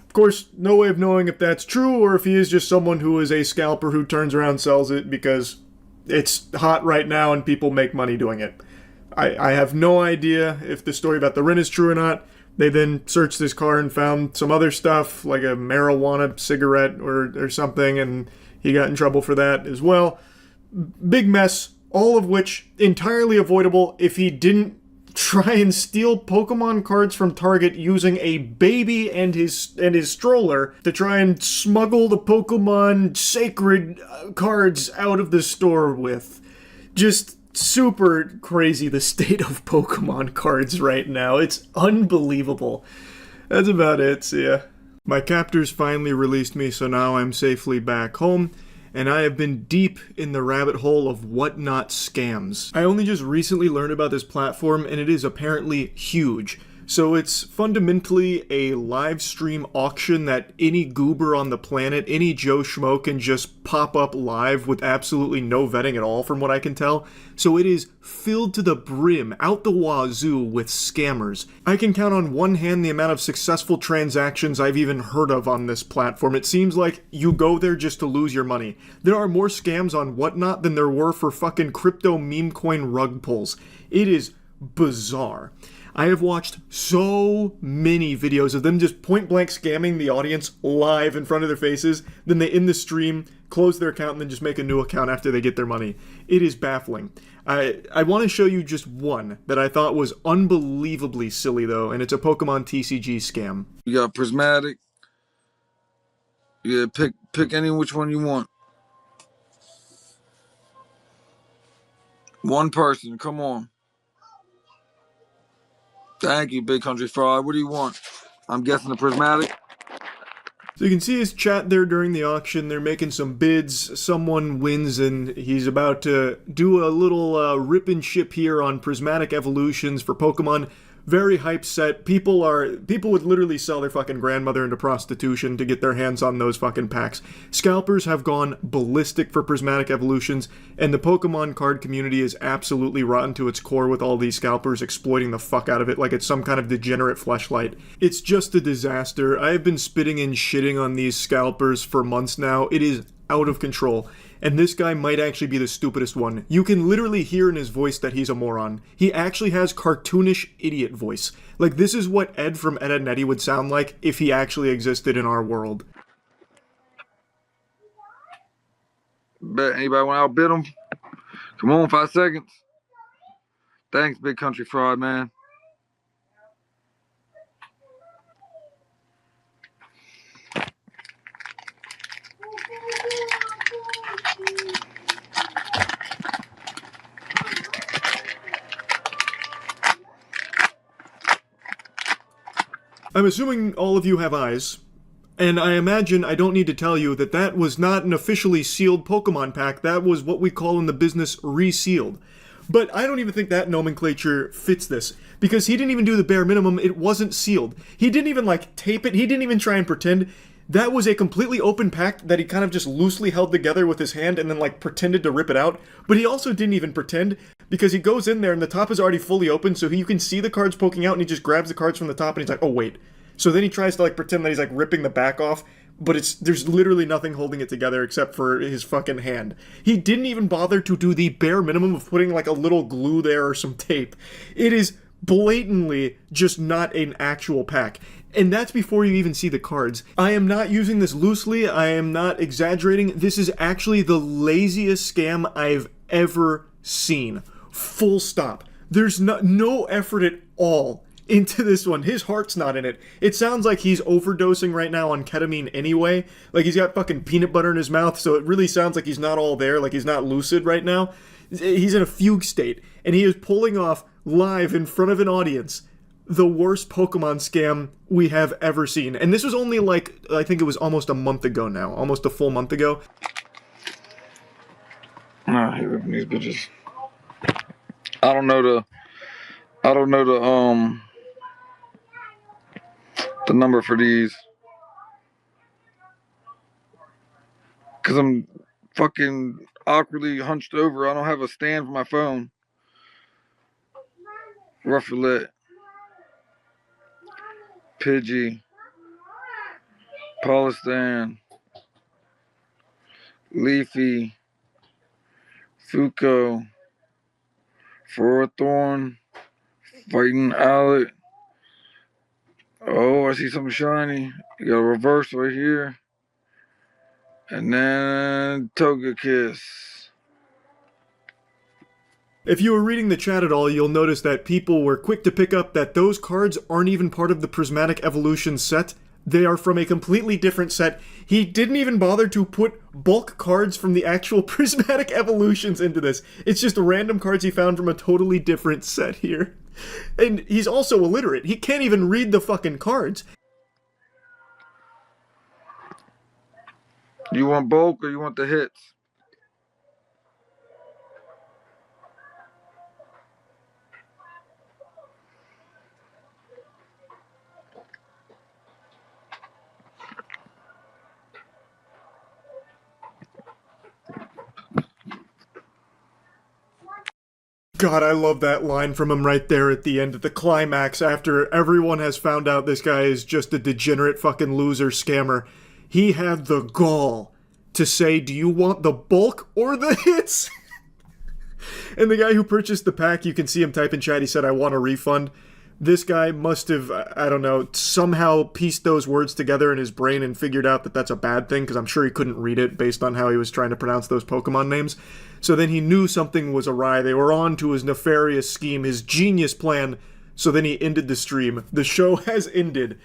Of course, no way of knowing if that's true or if he is just someone who is a scalper who turns around and sells it because it's hot right now and people make money doing it. I have no idea if the story about the rent is true or not. They then searched his car and found some other stuff, like a marijuana cigarette or something, and he got in trouble for that as well. Big mess, all of which entirely avoidable if he didn't try and steal Pokemon cards from Target using a baby and his stroller to try and smuggle the Pokemon sacred cards out of the store with. Just super crazy, the state of Pokemon cards right now. It's unbelievable. That's about it. See ya. My captors finally released me, so now I'm safely back home, and I have been deep in the rabbit hole of whatnot scams. I only just recently learned about this platform, and it is apparently huge. So it's fundamentally a live stream auction that any goober on the planet, any Joe Schmo can just pop up live with absolutely no vetting at all from what I can tell. So it is filled to the brim, out the wazoo with scammers. I can count on one hand the amount of successful transactions I've even heard of on this platform. It seems like you go there just to lose your money. There are more scams on Whatnot than there were for fucking crypto meme coin rug pulls. It is bizarre. I have watched so many videos of them just point blank scamming the audience live in front of their faces. Then they end the stream, close their account, and then just make a new account after they get their money. It is baffling. I want to show you just one that I thought was unbelievably silly though, and it's a Pokemon TCG scam. You got Prismatic. Yeah, pick any which one you want. One person, come on. Thank you, Big Country Fraud. What do you want? I'm guessing the Prismatic. So you can see his chat there during the auction. They're making some bids. Someone wins and he's about to do a little rip and ship here on Prismatic Evolutions for Pokemon. Very hype set. People would literally sell their fucking grandmother into prostitution to get their hands on those fucking packs. Scalpers have gone ballistic for Prismatic Evolutions, and the Pokemon card community is absolutely rotten to its core with all these scalpers exploiting the fuck out of it like it's some kind of degenerate fleshlight. It's just a disaster. I have been spitting and shitting on these scalpers for months now. It is out of control. And this guy might actually be the stupidest one. You can literally hear in his voice that he's a moron. He actually has cartoonish idiot voice. Like, this is what Ed from Ed, Edd n Eddy would sound like if he actually existed in our world. Bet anybody want to outbid him? Come on, 5 seconds. Thanks, Big Country Fraud, man. I'm assuming all of you have eyes, and I imagine I don't need to tell you that that was not an officially sealed Pokemon pack. That was what we call in the business resealed. But I don't even think that nomenclature fits this, because he didn't even do the bare minimum. It wasn't sealed. He didn't even like tape it. He didn't even try and pretend. That was a completely open pack that he kind of just loosely held together with his hand and then like pretended to rip it out. But he also didn't even pretend, because he goes in there and the top is already fully open, so you can see the cards poking out, and he just grabs the cards from the top and he's like, oh wait. So then he tries to like pretend that he's like ripping the back off, but there's literally nothing holding it together except for his fucking hand. He didn't even bother to do the bare minimum of putting like a little glue there or some tape. It is blatantly just not an actual pack. And that's before you even see the cards. I am not using this loosely. I am not exaggerating. This is actually the laziest scam I've ever seen. Full stop. There's no effort at all into this one. His heart's not in it. It sounds like he's overdosing right now on ketamine anyway. Like he's got fucking peanut butter in his mouth, so it really sounds like he's not all there, like he's not lucid right now. He's in a fugue state, and he is pulling off live in front of an audience the worst Pokemon scam we have ever seen. And this was only like, I think it was almost a month ago now. Almost a full month ago. Nah, I hate ripping these bitches. I don't know the number for these. Cause I'm fucking awkwardly hunched over. I don't have a stand for my phone. Rufflet. Pidgey. Polistan. Leafy. Fuko. Forthorn. Fighting Owlet. Oh, I see something shiny. You got a reverse right here. And then Togekiss. If you were reading the chat at all, you'll notice that people were quick to pick up that those cards aren't even part of the Prismatic Evolution set. They are from a completely different set. He didn't even bother to put bulk cards from the actual Prismatic Evolutions into this. It's just random cards he found from a totally different set here. And he's also illiterate. He can't even read the fucking cards. You want bulk or you want the hits? God, I love that line from him right there at the end, at the climax, after everyone has found out this guy is just a degenerate fucking loser scammer. He had the gall to say, do you want the bulk or the hits? And the guy who purchased the pack, you can see him type in chat, he said, I want a refund. This guy must have, I don't know, somehow pieced those words together in his brain and figured out that that's a bad thing, because I'm sure he couldn't read it based on how he was trying to pronounce those Pokemon names. So then he knew something was awry. They were on to his nefarious scheme, his genius plan. So then he ended the stream. The show has ended.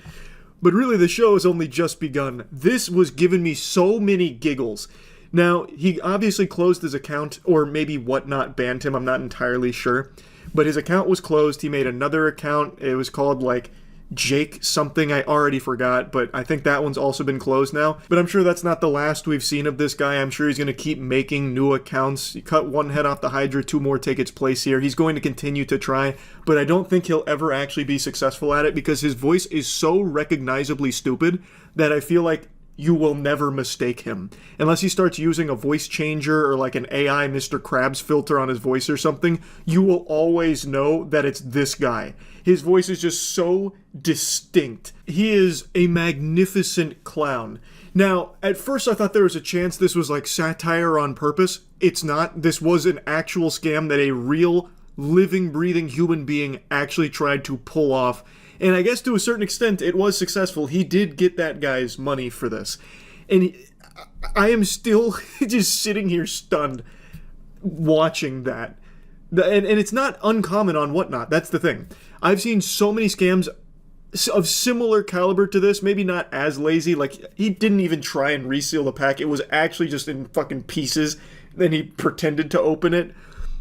But really, the show has only just begun. This was giving me so many giggles. Now, he obviously closed his account, or maybe Whatnot banned him, I'm not entirely sure. But his account was closed. He made another account. It was called, like, Jake something. I already forgot, but I think that one's also been closed now. But I'm sure that's not the last we've seen of this guy. I'm sure he's going to keep making new accounts. You cut one head off the Hydra, two more take its place here. He's going to continue to try, but I don't think he'll ever actually be successful at it because his voice is so recognizably stupid that I feel like you will never mistake him. Unless he starts using a voice changer or like an AI Mr. Krabs filter on his voice or something, you will always know that it's this guy. His voice is just so distinct. He is a magnificent clown. Now, at first I thought there was a chance this was like satire on purpose. It's not. This was an actual scam that a real, living, breathing human being actually tried to pull off. And I guess to a certain extent, it was successful. He did get that guy's money for this. And I am still just sitting here stunned watching that. And it's not uncommon on Whatnot. That's the thing. I've seen so many scams of similar caliber to this. Maybe not as lazy. Like, he didn't even try and reseal the pack. It was actually just in fucking pieces. Then he pretended to open it.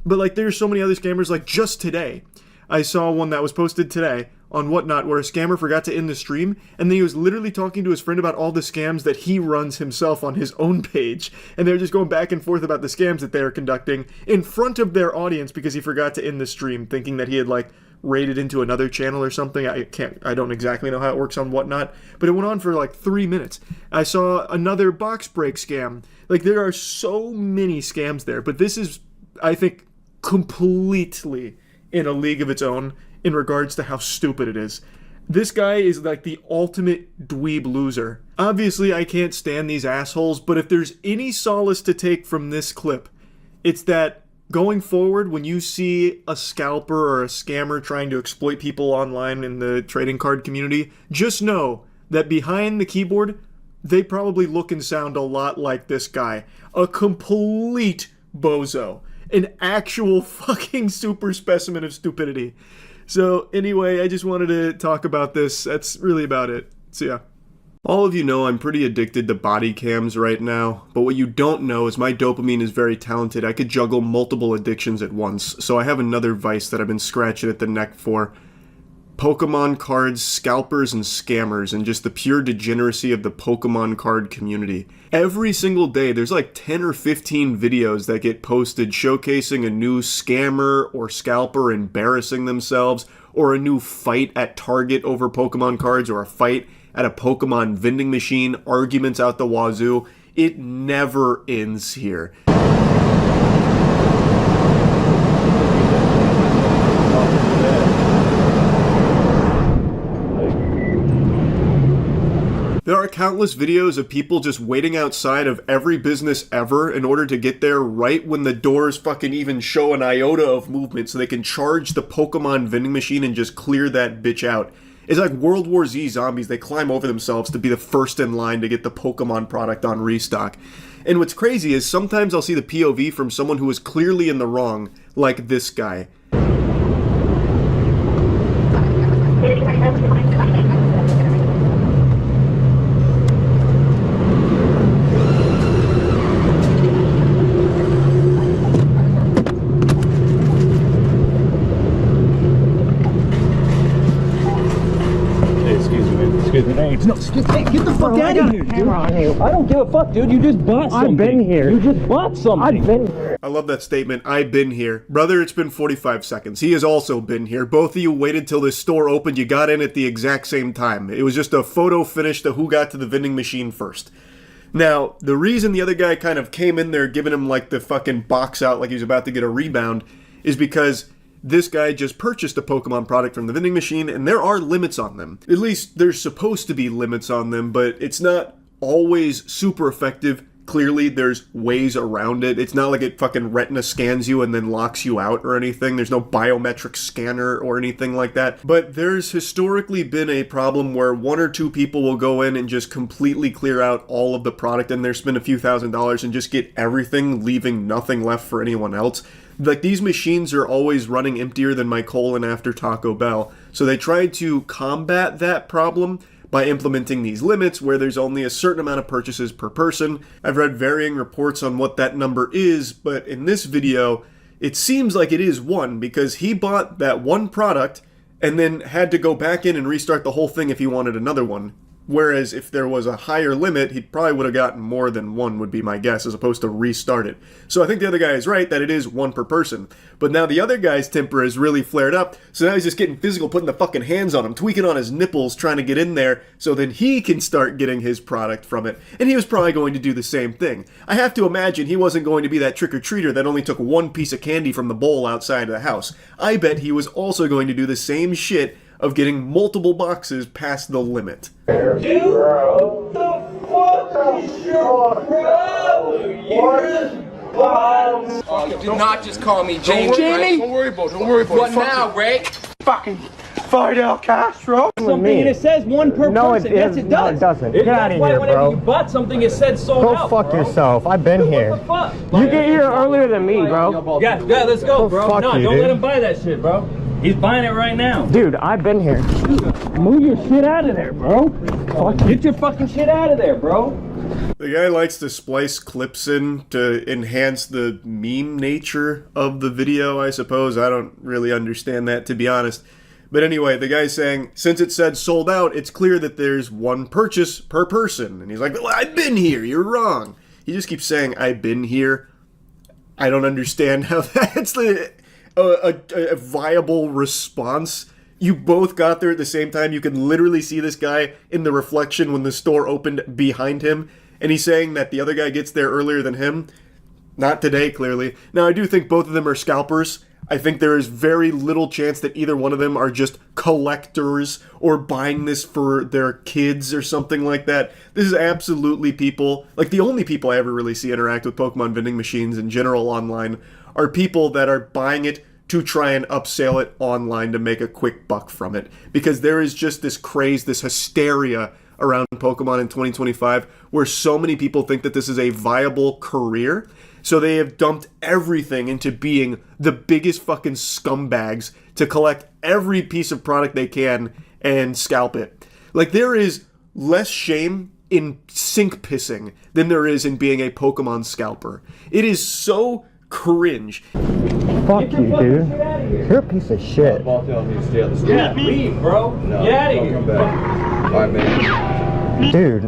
But, like, there's so many other scammers. Like, just today, I saw one that was posted today on Whatnot where a scammer forgot to end the stream, and then he was literally talking to his friend about all the scams that he runs himself on his own page, and they're just going back and forth about the scams that they're conducting in front of their audience because he forgot to end the stream, thinking that he had, like, raided into another channel or something. I don't exactly know how it works on Whatnot, but it went on for like 3 minutes. I saw another box break scam. Like, there are so many scams there, but this is, I think, completely in a league of its own in regards to how stupid it is. This guy is like the ultimate dweeb loser. Obviously, I can't stand these assholes, but if there's any solace to take from this clip, it's that going forward, when you see a scalper or a scammer trying to exploit people online in the trading card community, just know that behind the keyboard, they probably look and sound a lot like this guy. A complete bozo. An actual fucking super specimen of stupidity. So anyway, I just wanted to talk about this. That's really about it. So yeah. All of you know I'm pretty addicted to body cams right now, but what you don't know is my dopamine is very talented. I could juggle multiple addictions at once, so I have another vice that I've been scratching at the neck for. Pokemon cards, scalpers, and scammers, and just the pure degeneracy of the Pokemon card community. Every single day, there's like 10 or 15 videos that get posted showcasing a new scammer or scalper embarrassing themselves, or a new fight at Target over Pokemon cards, or a fight at a Pokemon vending machine, arguments out the wazoo. It never ends here. There are countless videos of people just waiting outside of every business ever in order to get there right when the doors fucking even show an iota of movement so they can charge the Pokemon vending machine and just clear that bitch out. It's like World War Z zombies. They climb over themselves to be the first in line to get the Pokemon product on restock. And what's crazy is sometimes I'll see the POV from someone who is clearly in the wrong, like this guy. No, get the fuck out of here, dude. I don't give a fuck, dude. You just bought something. I've been here. You just bought something. I've been here. I love that statement. I've been here. Brother, it's been 45 seconds. He has also been here. Both of you waited till this store opened. You got in at the exact same time. It was just a photo finish to who got to the vending machine first. Now, the reason the other guy kind of came in there giving him like the fucking box out like he was about to get a rebound is because this guy just purchased a Pokemon product from the vending machine, and there are limits on them. At least there's supposed to be limits on them, but it's not always super effective. Clearly, there's ways around it. It's not like it fucking retina scans you and then locks you out or anything. There's no biometric scanner or anything like that. But there's historically been a problem where one or two people will go in and just completely clear out all of the product and they'll spend a few $1,000s and just get everything, leaving nothing left for anyone else. Like, these machines are always running emptier than my colon after Taco Bell. So they tried to combat that problem by implementing these limits where there's only a certain amount of purchases per person. I've read varying reports on what that number is, but in this video, it seems like it is one because he bought that one product and then had to go back in and restart the whole thing if he wanted another one. Whereas if there was a higher limit, he probably would have gotten more than one, would be my guess, as opposed to restart it. So I think the other guy is right that it is one per person. But now the other guy's temper is really flared up, so now he's just getting physical, putting the fucking hands on him, tweaking on his nipples, trying to get in there, so then he can start getting his product from it. And he was probably going to do the same thing. I have to imagine he wasn't going to be that trick-or-treater that only took one piece of candy from the bowl outside of the house. I bet he was also going to do the same shit of getting multiple boxes past the limit. Dude, what the fuck is your problem? You just bought. Do not just call me Jamie. Don't worry about it. What now, Ray? Fucking Fidel Castro. Something and it says one per person. Yes, it does. No, it doesn't. Get out of here, whenever bro. you bought something, it said sold Go out. fuck yourself. I've been here. What the fuck? You get here earlier than me, bro. Yeah, let's go, bro. Fuck No, you, don't dude. let him buy that shit, bro. He's buying it right now. Dude, I've been here. Move your shit out of there, bro. Get your fucking shit out of there, bro. The guy likes to splice clips in to enhance the meme nature of the video, I suppose. I don't really understand that, to be honest. But anyway, the guy's saying, since it said sold out, it's clear that there's one purchase per person. And he's like, well, I've been here, you're wrong. He just keeps saying, I've been here. I don't understand how that's a viable response. You both got there at the same time. You can literally see this guy in the reflection when the store opened behind him. And he's saying that the other guy gets there earlier than him. Not today, clearly. Now, I do think both of them are scalpers. I think there is very little chance that either one of them are just collectors or buying this for their kids or something like that. This is absolutely people, like the only people I ever really see interact with Pokemon vending machines in general online are people that are buying it to try and upsell it online to make a quick buck from it. Because there is just this craze, this hysteria around Pokemon in 2025 where so many people think that this is a viable career. So they have dumped everything into being the biggest fucking scumbags to collect every piece of product they can and scalp it. Like, there is less shame in sink pissing than there is in being a Pokemon scalper. It is so cringe. Fuck you, dude. You're a piece of shit. Yeah, leave, bro. Get out of here. Alright, man. Dude,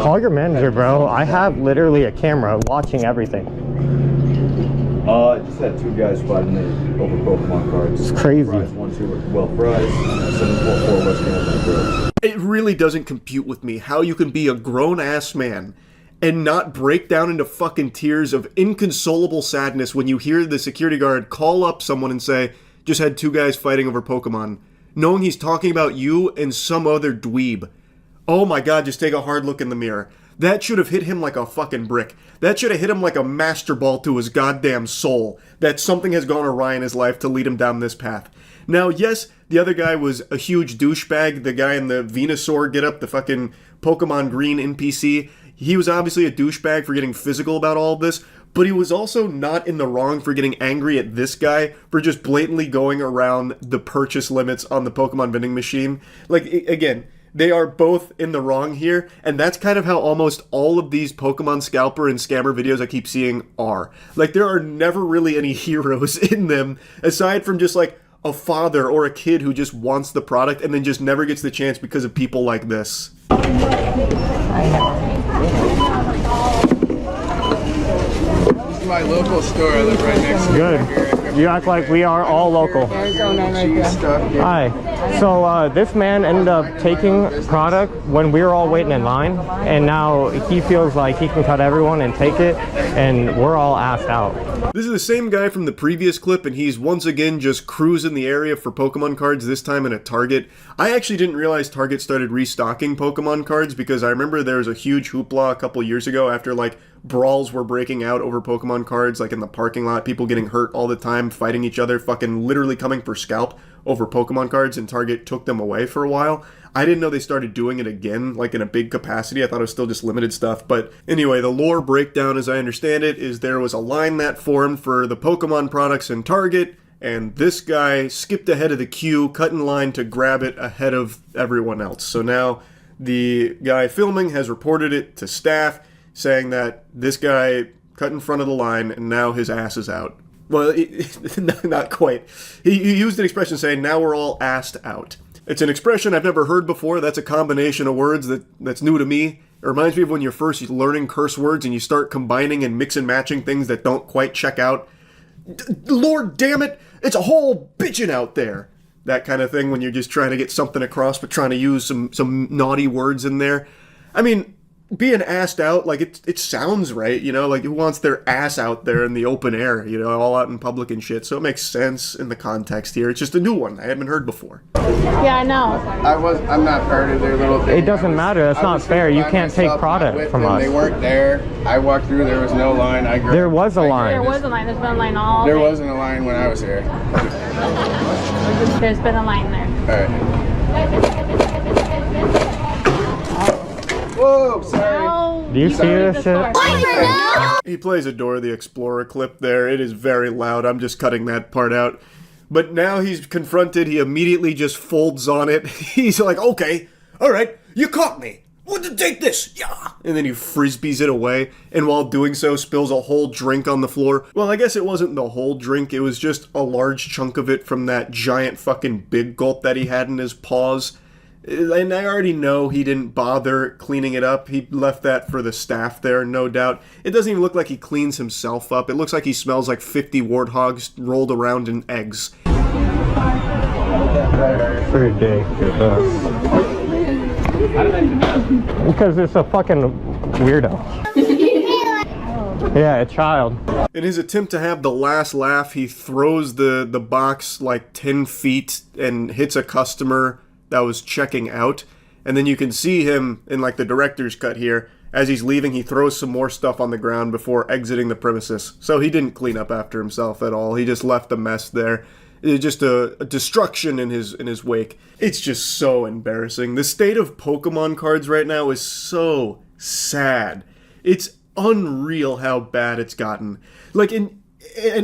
call your manager, bro. I have literally a camera watching everything. I just had two guys fighting over Pokemon cards. It's crazy. One, two were well priced, 744 West Canada. It really doesn't compute with me how you can be a grown-ass man and not break down into fucking tears of inconsolable sadness when you hear the security guard call up someone and say, just had 2 guys fighting over Pokemon, knowing he's talking about you and some other dweeb. Oh my god, just take a hard look in the mirror. That should have hit him like a fucking brick. That should have hit him like a master ball to his goddamn soul, that something has gone awry in his life to lead him down this path. Now, yes, the other guy was a huge douchebag, the guy in the Venusaur getup, the fucking Pokemon Green NPC. He was obviously a douchebag for getting physical about all of this, but he was also not in the wrong for getting angry at this guy for just blatantly going around the purchase limits on the Pokemon vending machine. Like, again, they are both in the wrong here, and that's kind of how almost all of these Pokemon scalper and scammer videos I keep seeing are. Like, there are never really any heroes in them, aside from just, like, a father or a kid who just wants the product and then just never gets the chance because of people like this. My local store. I live right next to it. Good. You act like we are all local. Hi. So this man ended up taking product when we were all waiting in line, and now he feels like he can cut everyone and take it, and we're all assed out. This is the same guy from the previous clip, and he's once again just cruising the area for Pokemon cards, this time in a Target. I actually didn't realize Target started restocking Pokemon cards because I remember there was a huge hoopla a couple years ago after, like, brawls were breaking out over Pokemon cards, like in the parking lot, people getting hurt all the time, fighting each other, fucking literally coming for scalp over Pokemon cards, and Target took them away for a while. I didn't know they started doing it again, like in a big capacity. I thought it was still just limited stuff. But anyway, the lore breakdown, as I understand it, is there was a line that formed for the Pokemon products in Target, and this guy skipped ahead of the queue, cut in line to grab it ahead of everyone else. So now the guy filming has reported it to staff, saying that this guy cut in front of the line and now his ass is out. Well, not quite. He used an expression saying, now we're all assed out. It's an expression I've never heard before. That's a combination of words that's new to me. It reminds me of when you're first learning curse words and you start combining and mix and matching things that don't quite check out. Lord damn it, it's a whole bitchin' out there. That kind of thing when you're just trying to get something across but trying to use some naughty words in there. I mean, being assed out, like, it sounds right, you know, like, who wants their ass out there in the open air, you know, all out in public and shit, so it makes sense in the context here. It's just a new one I haven't heard before. Yeah, I know. I'm not part of their little thing. It doesn't matter, that's not fair. You can't take product from us. They weren't there. I walked through, there was no line. There was a line. There was a line. There's been a line all There day. wasn't a line when I was here. There's been a line there. Alright. Whoa, sorry. Do you see this shit? He plays a Dora the Explorer clip there. It is very loud. I'm just cutting that part out. But now he's confronted. He immediately just folds on it. He's like, okay, all right, you caught me. Take this. Yeah. And then he frisbees it away. And while doing so, spills a whole drink on the floor. Well, I guess it wasn't the whole drink. It was just a large chunk of it from that giant fucking big gulp that he had in his paws. And I already know he didn't bother cleaning it up. He left that for the staff there, no doubt. It doesn't even look like he cleans himself up. It looks like he smells like 50 warthogs rolled around in eggs. Ridiculous. Because it's a fucking weirdo. Yeah, a child. In his attempt to have the last laugh, he throws the box like 10 feet and hits a customer that was checking out, and then you can see him in like the director's cut here. As he's leaving, he throws some more stuff on the ground before exiting the premises. So he didn't clean up after himself at all. He just left a mess there. It's just a destruction in his wake. It's just so embarrassing. The state of Pokemon cards right now is so sad. It's unreal how bad it's gotten. Like, and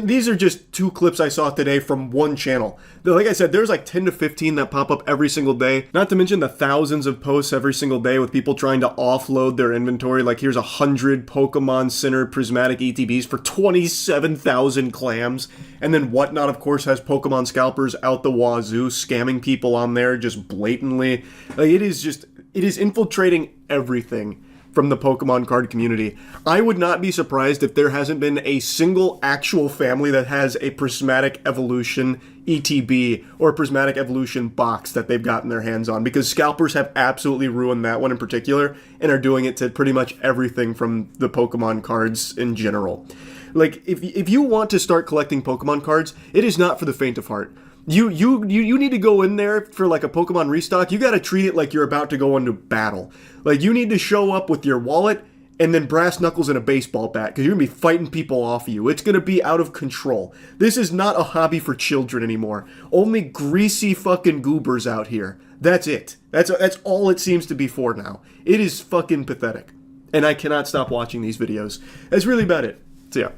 these are just 2 clips I saw today from one channel. Like I said, there's like 10 to 15 that pop up every single day. Not to mention the thousands of posts every single day with people trying to offload their inventory. Like, here's 100 Pokemon Center Prismatic ETBs for 27,000 clams. And then Whatnot, of course, has Pokemon scalpers out the wazoo, scamming people on there just blatantly. Like, it is infiltrating everything from the Pokemon card community. I would not be surprised if there hasn't been a single actual family that has a prismatic evolution ETB or Prismatic Evolution box that they've gotten their hands on, because scalpers have absolutely ruined that one in particular and are doing it to pretty much everything from the Pokemon cards in general. Like, if you want to start collecting Pokemon cards, it is not for the faint of heart. You need to go in there for like a Pokemon restock. You got to treat it like you're about to go into battle. Like, you need to show up with your wallet and then brass knuckles and a baseball bat, because you're going to be fighting people off you. It's going to be out of control. This is not a hobby for children anymore. Only greasy fucking goobers out here. That's it. That's all it seems to be for now. It is fucking pathetic. And I cannot stop watching these videos. That's really about it. So yeah.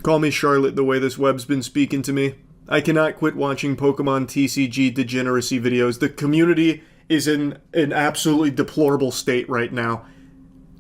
Call me Charlotte the way this web's been speaking to me. I cannot quit watching Pokemon TCG degeneracy videos. The community is in an absolutely deplorable state right now,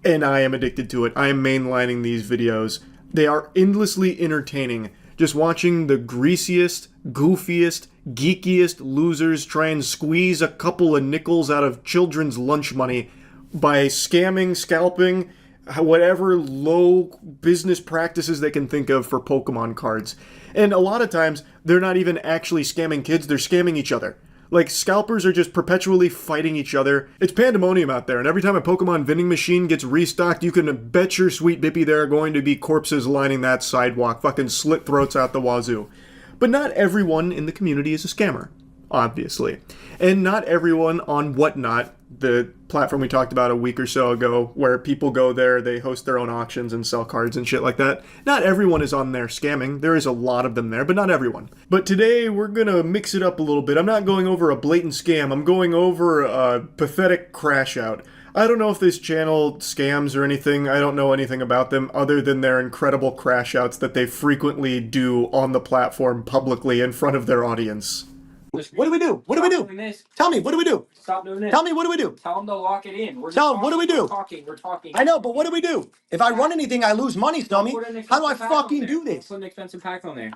and I am addicted to it. I am mainlining these videos. They are endlessly entertaining. Just watching the greasiest, goofiest, geekiest losers try and squeeze a couple of nickels out of children's lunch money by scamming, scalping, whatever low business practices they can think of for Pokemon cards. And a lot of times, they're not even actually scamming kids, they're scamming each other. Like, scalpers are just perpetually fighting each other. It's pandemonium out there, and every time a Pokemon vending machine gets restocked, you can bet your sweet bippy there are going to be corpses lining that sidewalk, fucking slit throats out the wazoo. But not everyone in the community is a scammer, obviously. And not everyone on Whatnot, the platform we talked about a week or so ago, where people go there, they host their own auctions and sell cards and shit like that. Not everyone is on there scamming. There is a lot of them there, but not everyone. But today, we're gonna mix it up a little bit. I'm not going over a blatant scam. I'm going over a pathetic crash out. I don't know if this channel scams or anything. I don't know anything about them other than their incredible crash outs that they frequently do on the platform publicly in front of their audience. What do we do? What do we do? Tell me, what do we do? Stop doing this. Tell me, what do we do? Tell them to lock it in. Tell them, what do we do? We're talking. I know, but what do we do? If I run anything, I lose money, Stommy. How do I fucking do this? Put an expensive pack on there.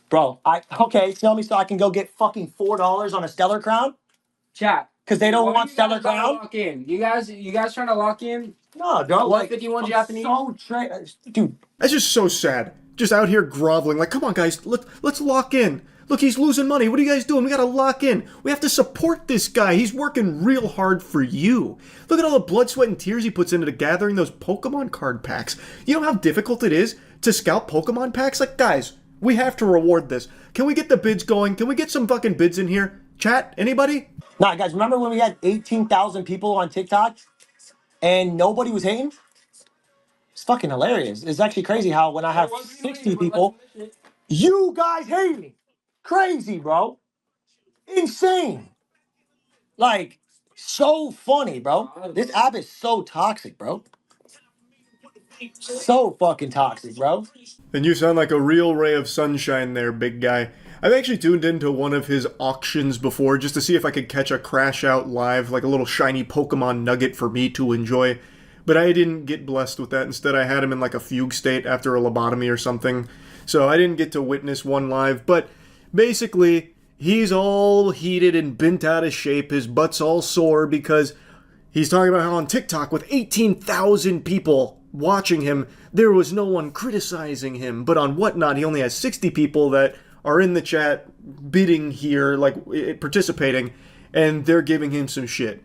Bro, okay, tell me so I can go get fucking $4 on a Stellar Crown? Chat. Because they don't want Stellar Crown? Lock in. You guys trying to lock in? No, bro. 151 Japanese? Dude. That's just so sad. Just out here groveling. Like, come on, guys, let's lock in. Look, he's losing money. What are you guys doing? We gotta lock in. We have to support this guy. He's working real hard for you. Look at all the blood, sweat, and tears he puts into gathering those Pokemon card packs. You know how difficult it is to scalp Pokemon packs? Like, guys, we have to reward this. Can we get the bids going? Can we get some fucking bids in here? Chat, anybody? Nah, guys, remember when we had 18,000 people on TikTok and nobody was hating? It's fucking hilarious. It's actually crazy how when I have 60 people, you guys hate me. Crazy, bro. Insane. Like, so funny, bro. This app is so toxic, bro. So fucking toxic, bro. And you sound like a real ray of sunshine there, big guy. I've actually tuned into one of his auctions before just to see if I could catch a crash out live, like a little shiny Pokemon nugget for me to enjoy. But I didn't get blessed with that. Instead, I had him in like a fugue state after a lobotomy or something. So I didn't get to witness one live, but basically, he's all heated and bent out of shape. His butt's all sore because he's talking about how on TikTok with 18,000 people watching him, there was no one criticizing him. But on Whatnot, he only has 60 people that are in the chat bidding here, like participating, and they're giving him some shit.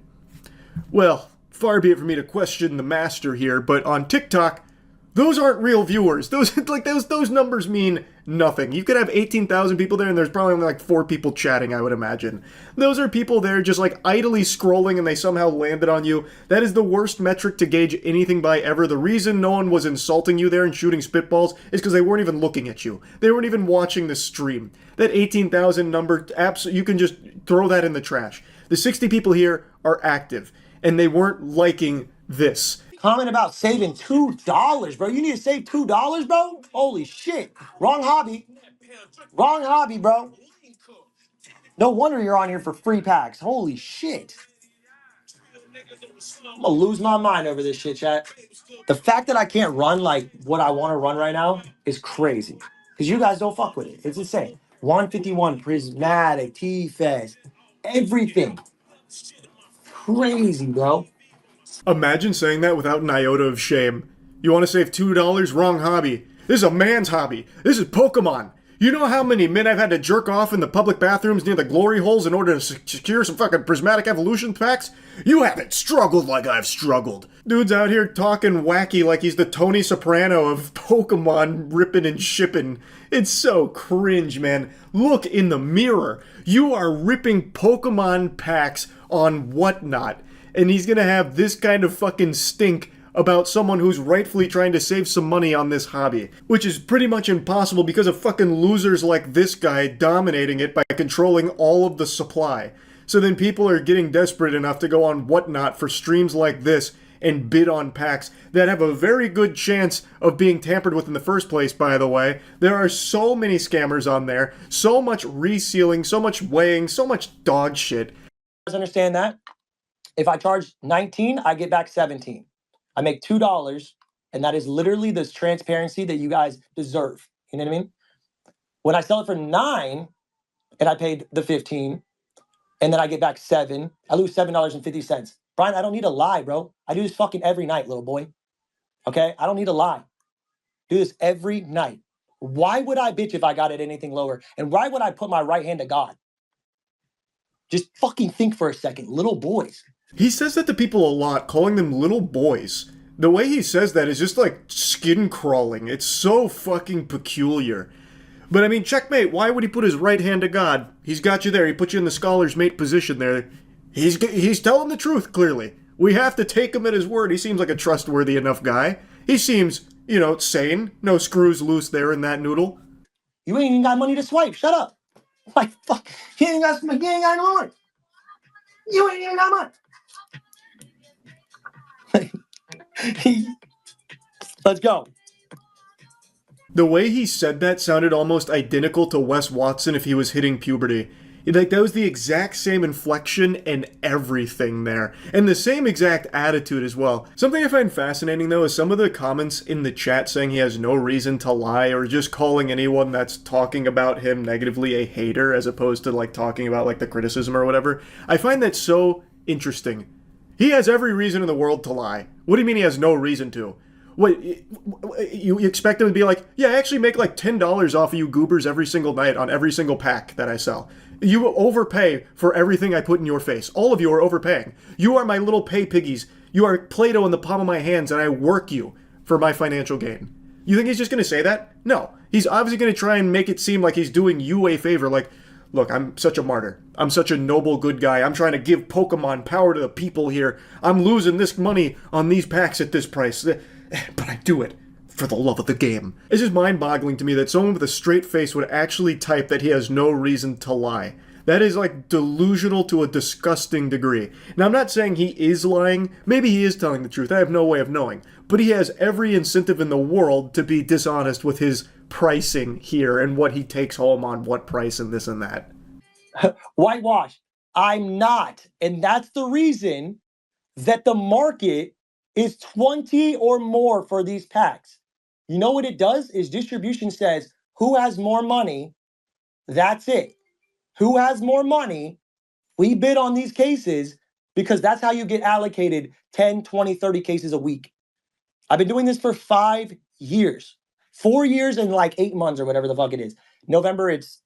Well, far be it for me to question the master here, but on TikTok, those aren't real viewers. Those numbers mean nothing. You could have 18,000 people there and there's probably only like 4 people chatting, I would imagine. Those are people there just like idly scrolling and they somehow landed on you. That is the worst metric to gauge anything by ever. The reason no one was insulting you there and shooting spitballs is because they weren't even looking at you. They weren't even watching the stream. That 18,000 number, you can just throw that in the trash. The 60 people here are active and they weren't liking this. Comment about saving $2, bro. You need to save $2, bro? Holy shit. Wrong hobby. Wrong hobby, bro. No wonder you're on here for free packs. Holy shit. I'm gonna lose my mind over this shit, chat. The fact that I can't run like what I want to run right now is crazy. Because you guys don't fuck with it. It's insane. 151, Prismatic, T-Fest, everything. Crazy, bro. Imagine saying that without an iota of shame. You want to save $2? Wrong hobby. This is a man's hobby. This is Pokemon. You know how many men I've had to jerk off in the public bathrooms near the glory holes in order to secure some fucking prismatic evolution packs? You haven't struggled like I've struggled. Dude's out here talking wacky like he's the Tony Soprano of Pokemon ripping and shipping. It's so cringe, man. Look in the mirror. You are ripping Pokemon packs on Whatnot, and he's gonna have this kind of fucking stink about someone who's rightfully trying to save some money on this hobby, which is pretty much impossible because of fucking losers like this guy dominating it by controlling all of the supply. So then people are getting desperate enough to go on Whatnot for streams like this and bid on packs that have a very good chance of being tampered with in the first place, by the way. There are so many scammers on there, so much resealing, so much weighing, so much dog shit. Understand that? If I charge 19, I get back 17. I make $2, and that is literally this transparency that you guys deserve. You know what I mean? When I sell it for 9, and I paid the 15, and then I get back 7, I lose $7.50. Brian, I don't need to lie, bro. I do this fucking every night, little boy. Okay? I don't need to lie. Do this every night. Why would I bitch if I got it anything lower? And why would I put my right hand to God? Just fucking think for a second, little boys. He says that to people a lot, calling them little boys. The way he says that is just like skin crawling. It's so fucking peculiar. But I mean, checkmate, why would he put his right hand to God? He's got you there. He put you in the scholar's mate position there. He's telling the truth, clearly. We have to take him at his word. He seems like a trustworthy enough guy. He seems, sane. No screws loose there in that noodle. You ain't even got money to swipe. Shut up. Like, fuck. He ain't got no money. You ain't even got money. Let's go. The way he said that sounded almost identical to Wes Watson if he was hitting puberty. Like, that was the exact same inflection and everything there. And the same exact attitude as well. Something I find fascinating, though, is some of the comments in the chat saying he has no reason to lie, or just calling anyone that's talking about him negatively a hater, as opposed to, like, talking about, like, the criticism or whatever. I find that so interesting. He has every reason in the world to lie. What do you mean he has no reason to? What, you expect him to be like, yeah, I actually make like $10 off of you goobers every single night on every single pack that I sell. You overpay for everything I put in your face. All of you are overpaying. You are my little pay piggies. You are Play-Doh in the palm of my hands, and I work you for my financial gain. You think he's just going to say that? No. He's obviously going to try and make it seem like he's doing you a favor, like, look, I'm such a martyr. I'm such a noble, good guy. I'm trying to give Pokemon power to the people here. I'm losing this money on these packs at this price. But I do it for the love of the game. It's just mind-boggling to me that someone with a straight face would actually type that he has no reason to lie. That is, like, delusional to a disgusting degree. Now, I'm not saying he is lying. Maybe he is telling the truth. I have no way of knowing. But he has every incentive in the world to be dishonest with his pricing here and what he takes home on what price and this and that. Whitewash. I'm not. And that's the reason that the market is 20 or more for these packs. You know what it does? Is distribution says, who has more money? That's it. Who has more money? We bid on these cases because that's how you get allocated 10, 20, 30 cases a week. I've been doing this for 5 years. 4 years and like 8 months or whatever the fuck it is. November, it's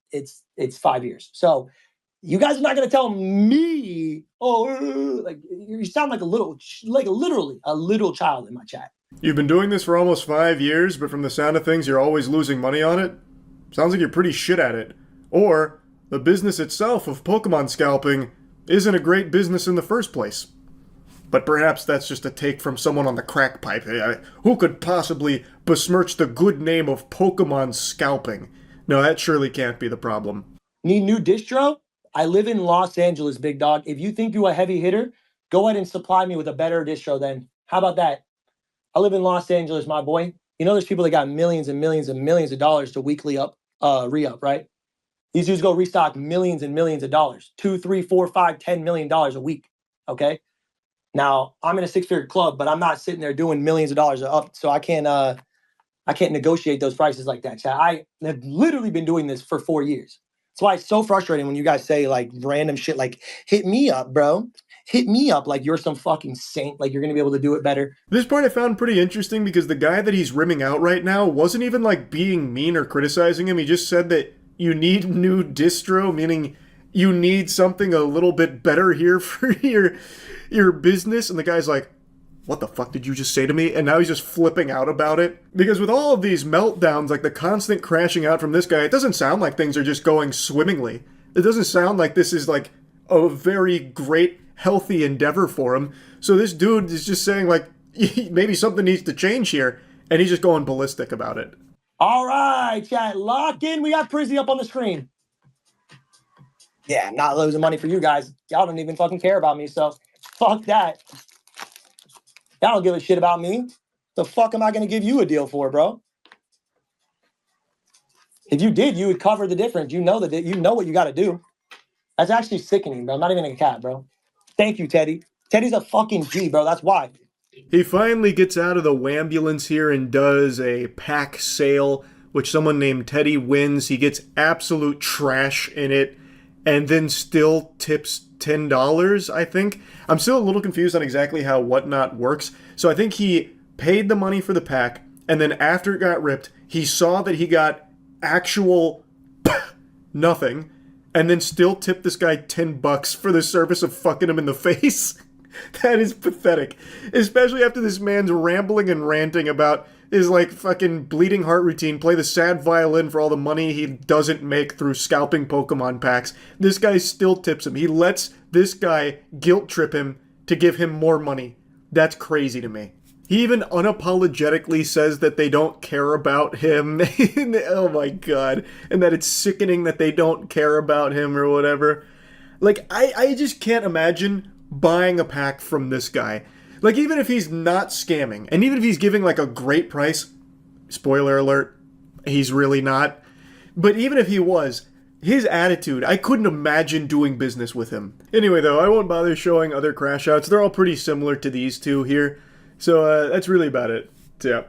5 years. So you guys are not going to tell me, like you sound like literally a little child in my chat. You've been doing this for almost 5 years, but from the sound of things, you're always losing money on it? Sounds like you're pretty shit at it. Or the business itself of Pokemon scalping isn't a great business in the first place. But perhaps that's just a take from someone on the crack pipe. Who could possibly besmirch the good name of Pokemon scalping? No, that surely can't be the problem. Need new distro? I live in Los Angeles, big dog. If you think you're a heavy hitter, go ahead and supply me with a better distro then. How about that? I live in Los Angeles, my boy. You know there's people that got millions and millions and millions of dollars to weekly re-up, right? These dudes go restock millions and millions of dollars. $2, $3, $4, $5, $10 million a week, okay? Now, I'm in a 6-figure club, but I'm not sitting there doing millions of dollars up, so I can't negotiate those prices like that. I have literally been doing this for 4 years. That's why it's so frustrating when you guys say like random shit like, hit me up, bro. Hit me up like you're some fucking saint, like you're gonna be able to do it better. This part I found pretty interesting because the guy that he's rimming out right now wasn't even like being mean or criticizing him. He just said that you need new distro, meaning you need something a little bit better here for your business. And the guy's like, what the fuck did you just say to me? And now he's just flipping out about it. Because with all of these meltdowns, like the constant crashing out from this guy, it doesn't sound like things are just going swimmingly. It doesn't sound like this is like a very great, healthy endeavor for him. So this dude is just saying like, maybe something needs to change here. And he's just going ballistic about it. All right, chat, lock in. We got Prizzy up on the screen. Yeah, I'm not losing money for you guys. Y'all don't even fucking care about me, so fuck that. Y'all don't give a shit about me. The fuck am I gonna give you a deal for, bro? If you did, you would cover the difference. You know that you know what you gotta do. That's actually sickening, bro. I'm not even a cat, bro. Thank you, Teddy. Teddy's a fucking G, bro. That's why. He finally gets out of the wambulance here and does a pack sale, which someone named Teddy wins. He gets absolute trash in it and then still tips $10, I think. I'm still a little confused on exactly how Whatnot works. So I think he paid the money for the pack, and then after it got ripped, he saw that he got actual nothing, and then still tipped this guy $10 for the service of fucking him in the face. That is pathetic. Especially after this man's rambling and ranting about his like fucking bleeding heart routine, play the sad violin for all the money he doesn't make through scalping Pokemon packs. This guy still tips him. He lets this guy guilt trip him to give him more money. That's crazy to me. He even unapologetically says that they don't care about him. Oh my god. And that it's sickening that they don't care about him or whatever. Like, I just can't imagine buying a pack from this guy. Like, even if he's not scamming, and even if he's giving like a great price, spoiler alert, he's really not. But even if he was, his attitude, I couldn't imagine doing business with him. Anyway though, I won't bother showing other crash outs. They're all pretty similar to these two here. So that's really about it. So, yeah.